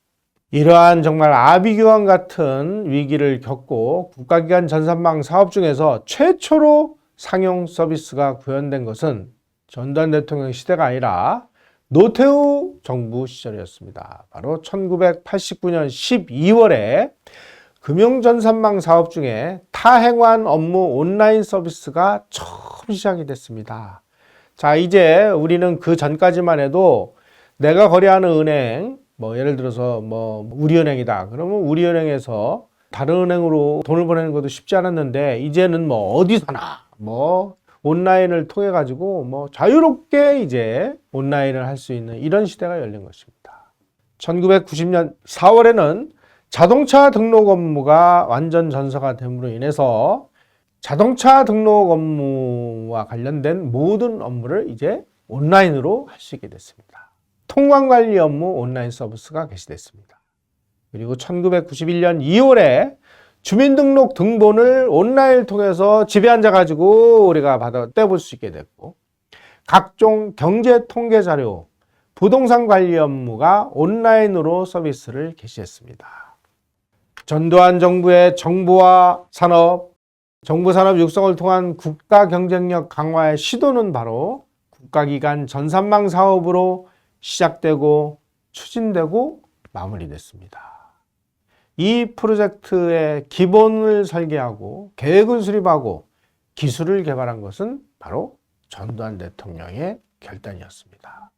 이러한 정말 아비규환 같은 위기를 겪고 국가기관 전산망 사업 중에서 최초로 상용 서비스가 구현된 것은 전두환 대통령 시대가 아니라 노태우 정부 시절이었습니다. 바로 1989년 12월에 금융전산망 사업 중에 타행환 업무 온라인 서비스가 처음 시작이 됐습니다. 자, 이제 우리는 그 전까지만 해도 내가 거래하는 은행, 예를 들어서 우리은행이다. 그러면 우리은행에서 다른 은행으로 돈을 보내는 것도 쉽지 않았는데 이제는 어디서나 온라인을 통해 가지고 자유롭게 이제 온라인을 할 수 있는 이런 시대가 열린 것입니다. 1990년 4월에는 자동차 등록 업무가 완전 전서가 됨으로 인해서 자동차 등록 업무와 관련된 모든 업무를 이제 온라인으로 할 수 있게 됐습니다. 통관관리 업무 온라인 서비스가 개시됐습니다. 그리고 1991년 2월에 주민등록 등본을 온라인을 통해서 집에 앉아가지고 우리가 받아 떼볼 수 있게 됐고 각종 경제 통계 자료, 부동산 관리 업무가 온라인으로 서비스를 개시했습니다. 전두환 정부의 정보화 산업, 정보산업 육성을 통한 국가 경쟁력 강화의 시도는 바로 국가기관 전산망 사업으로 시작되고 추진되고 마무리됐습니다. 이 프로젝트의 기본을 설계하고 계획을 수립하고 기술을 개발한 것은 바로 전두환 대통령의 결단이었습니다.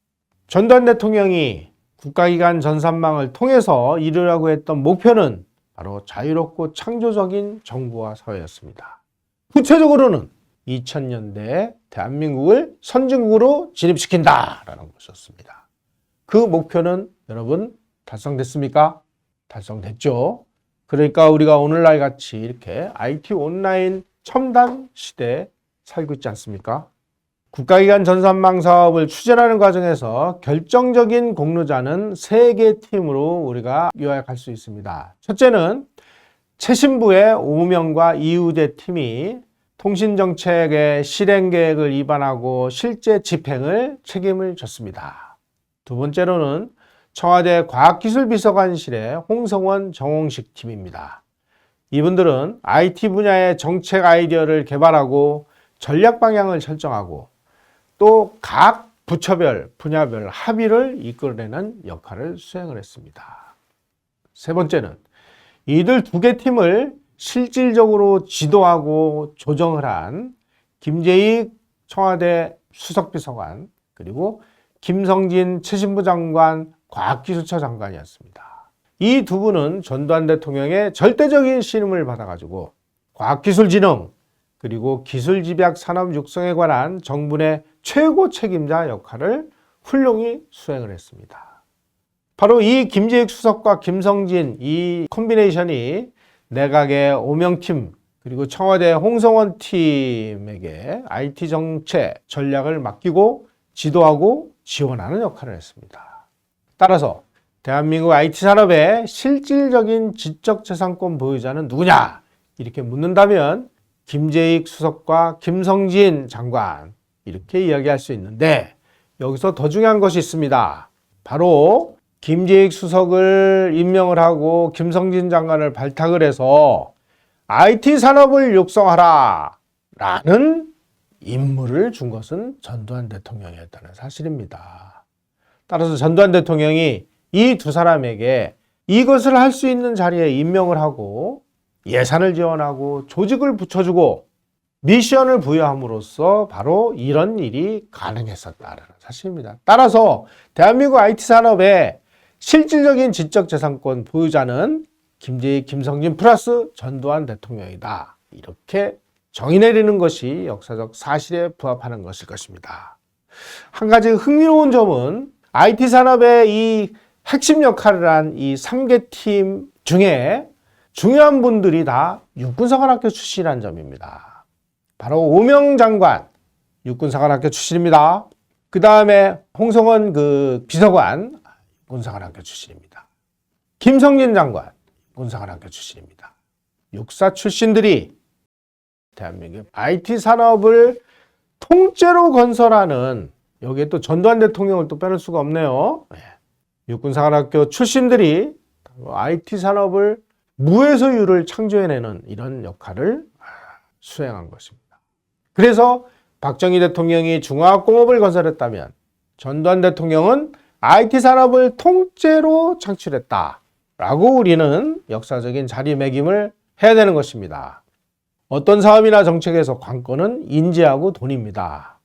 전두환 대통령이 국가기관 전산망을 통해서 이루려고 했던 목표는 바로 자유롭고 창조적인 정부와 사회였습니다. 구체적으로는 2000년대에 대한민국을 선진국으로 진입시킨다라는 것이었습니다. 그 목표는 여러분 달성됐습니까? 달성됐죠. 그러니까 우리가 오늘날 같이 이렇게 IT 온라인 첨단 시대에 살고 있지 않습니까? 국가기관 전산망 사업을 추진하는 과정에서 결정적인 공로자는 3개 팀으로 우리가 요약할 수 있습니다. 첫째는 최신부의 오명과 이우대 팀이 통신정책의 실행 계획을 입안하고 실제 집행을 책임을 졌습니다. 두 번째로는 청와대 과학기술비서관실의 홍성원, 정홍식 팀입니다. 이분들은 IT 분야의 정책 아이디어를 개발하고 전략 방향을 설정하고 또 각 부처별, 분야별 합의를 이끌어내는 역할을 수행을 했습니다. 세 번째는 이들 2개 팀을 실질적으로 지도하고 조정을 한 김재익 청와대 수석비서관 그리고 김성진 최신부 장관 과학기술처 장관이었습니다. 이 두 분은 전두환 대통령의 절대적인 신임을 받아가지고 과학기술진흥 그리고 기술집약 산업 육성에 관한 정부의 최고 책임자 역할을 훌륭히 수행을 했습니다. 바로 이 김재익 수석과 김성진 이 콤비네이션이 내각의 오명팀 그리고 청와대 홍성원 팀에게 IT 정책 전략을 맡기고 지도하고 지원하는 역할을 했습니다. 따라서 대한민국 IT 산업의 실질적인 지적재산권 보유자는 누구냐? 이렇게 묻는다면 김재익 수석과 김성진 장관 이렇게 이야기할 수 있는데 여기서 더 중요한 것이 있습니다. 바로 김재익 수석을 임명을 하고 김성진 장관을 발탁을 해서 IT 산업을 육성하라 라는 임무를 준 것은 전두환 대통령이었다는 사실입니다. 따라서 전두환 대통령이 이 두 사람에게 이것을 할 수 있는 자리에 임명을 하고 예산을 지원하고 조직을 붙여주고 미션을 부여함으로써 바로 이런 일이 가능했었다는 사실입니다. 따라서 대한민국 IT 산업의 실질적인 지적재산권 보유자는 김재익, 김성진 플러스 전두환 대통령이다. 이렇게 정의 내리는 것이 역사적 사실에 부합하는 것일 것입니다. 한 가지 흥미로운 점은 IT 산업의 이 핵심 역할을 한 이 3개 팀 중에 중요한 분들이 다 육군사관학교 출신이라는 점입니다. 바로 오명 장관, 육군사관학교 출신입니다. 그 다음에 홍성원 비서관, 육군사관학교 출신입니다. 김성진 장관, 육군사관학교 출신입니다. 육사 출신들이 대한민국 IT 산업을 통째로 건설하는, 여기에 또 전두환 대통령을 또 빼놓을 수가 없네요. 육군사관학교 출신들이 IT 산업을 무에서 유를 창조해내는 이런 역할을 수행한 것입니다. 그래서 박정희 대통령이 중화학공업을 건설했다면 전두환 대통령은 IT 산업을 통째로 창출했다라고 우리는 역사적인 자리매김을 해야 되는 것입니다. 어떤 사업이나 정책에서 관건은 인재하고 돈입니다.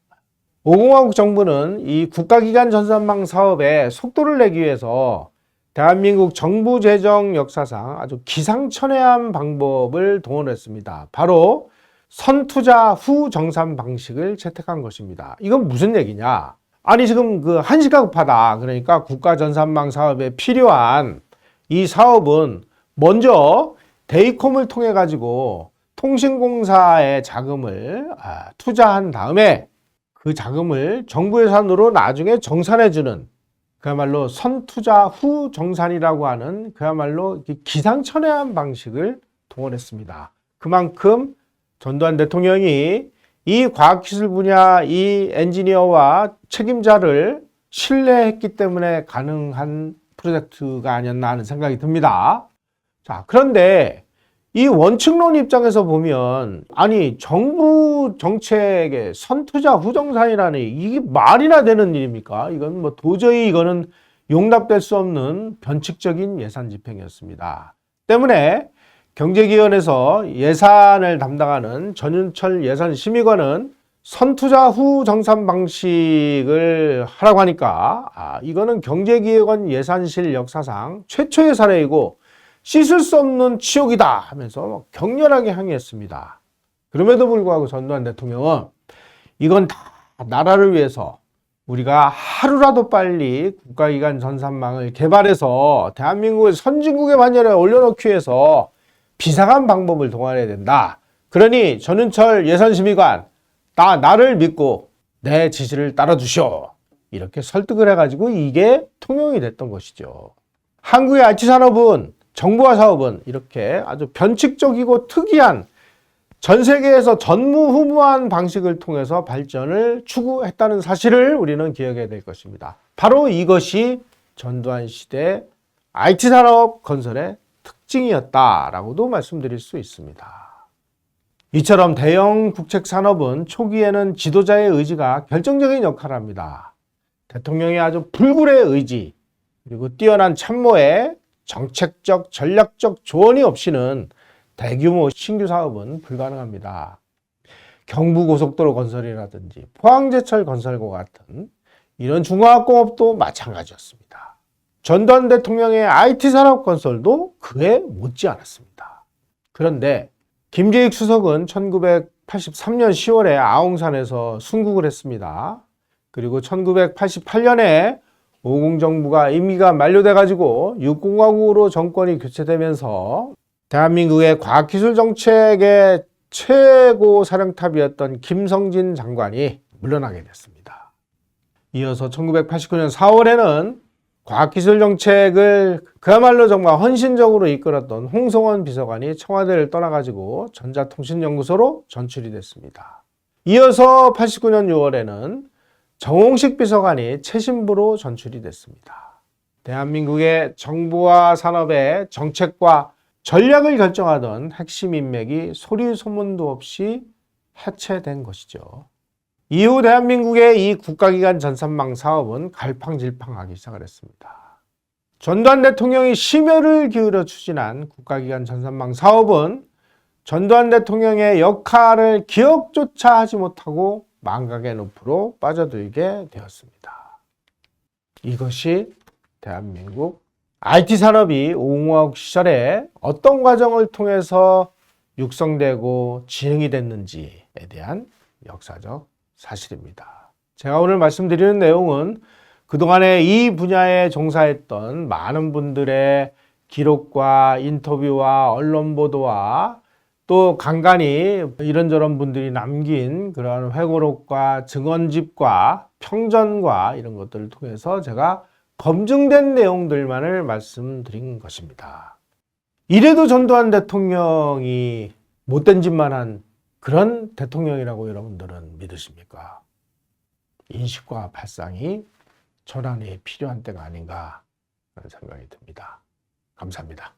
5공화국 정부는 이 국가기관 전산망 사업에 속도를 내기 위해서 대한민국 정부 재정 역사상 아주 기상천외한 방법을 동원했습니다. 바로 선투자 후 정산 방식을 채택한 것입니다. 이건 무슨 얘기냐? 아니 지금 한시가 급하다. 그러니까 국가전산망 사업에 필요한 이 사업은 먼저 데이콤을 통해 가지고 통신공사의 자금을 투자한 다음에 그 자금을 정부 예산으로 나중에 정산해주는 그야말로 선투자 후 정산이라고 하는 그야말로 기상천외한 방식을 동원했습니다. 그만큼 전두환 대통령이 이 과학기술 분야 이 엔지니어와 책임자를 신뢰했기 때문에 가능한 프로젝트가 아니었나 하는 생각이 듭니다. 자, 그런데 이 원칙론 입장에서 보면 아니 정부 정책의 선투자 후정산이라니 이게 말이나 되는 일입니까? 이건 도저히 이거는 용납될 수 없는 변칙적인 예산 집행이었습니다. 때문에 경제기원에서 예산을 담당하는 전윤철 예산심의관은 선투자 후 정산 방식을 하라고 하니까 이거는 경제기획원 예산실 역사상 최초의 사례이고 씻을 수 없는 치욕이다 하면서 격렬하게 항의했습니다. 그럼에도 불구하고 전두환 대통령은 이건 다 나라를 위해서 우리가 하루라도 빨리 국가기관 전산망을 개발해서 대한민국의 선진국의 반열에 올려놓기 위해서 비상한 방법을 동원해야 된다. 그러니 전윤철 예산심의관 나를 믿고 내 지시를 따라주시오. 이렇게 설득을 해가지고 이게 통용이 됐던 것이죠. 한국의 IT 산업은 정부와 사업은 이렇게 아주 변칙적이고 특이한 전 세계에서 전무후무한 방식을 통해서 발전을 추구했다는 사실을 우리는 기억해야 될 것입니다. 바로 이것이 전두환 시대 IT 산업 건설의 특징이었다라고도 말씀드릴 수 있습니다. 이처럼 대형 국책 산업은 초기에는 지도자의 의지가 결정적인 역할을 합니다. 대통령의 아주 불굴의 의지 그리고 뛰어난 참모의 정책적, 전략적 조언이 없이는 대규모 신규 사업은 불가능합니다. 경부고속도로 건설이라든지 포항제철 건설과 같은 이런 중화학공업도 마찬가지였습니다. 전두환 대통령의 IT 산업 건설도 그에 못지 않았습니다. 그런데 김재익 수석은 1983년 10월에 아웅산에서 순국을 했습니다. 그리고 1988년에 50 정부가 임기가 만료돼가지고 6공화국으로 정권이 교체되면서 대한민국의 과학기술 정책의 최고 사령탑이었던 김성진 장관이 물러나게 됐습니다. 이어서 1989년 4월에는 과학기술 정책을 그야말로 정말 헌신적으로 이끌었던 홍성원 비서관이 청와대를 떠나가지고 전자통신연구소로 전출이 됐습니다. 이어서 89년 6월에는 정홍식 비서관이 최신부로 전출이 됐습니다. 대한민국의 정부와 산업의 정책과 전략을 결정하던 핵심 인맥이 소리 소문도 없이 해체된 것이죠. 이후 대한민국의 이 국가기관 전산망 사업은 갈팡질팡하기 시작을 했습니다. 전두환 대통령이 심혈을 기울여 추진한 국가기관 전산망 사업은 전두환 대통령의 역할을 기억조차 하지 못하고 망각의 늪으로 빠져들게 되었습니다. 이것이 대한민국 IT 산업이 옹호하고 시절에 어떤 과정을 통해서 육성되고 진행이 됐는지에 대한 역사적 사실입니다. 제가 오늘 말씀드리는 내용은 그동안에 이 분야에 종사했던 많은 분들의 기록과 인터뷰와 언론 보도와 또 간간히 이런저런 분들이 남긴 그런 회고록과 증언집과 평전과 이런 것들을 통해서 제가 검증된 내용들만을 말씀드린 것입니다. 이래도 전두환 대통령이 못된 짓만 한 그런 대통령이라고 여러분들은 믿으십니까? 인식과 발상이 전환이 필요한 때가 아닌가 하는 생각이 듭니다. 감사합니다.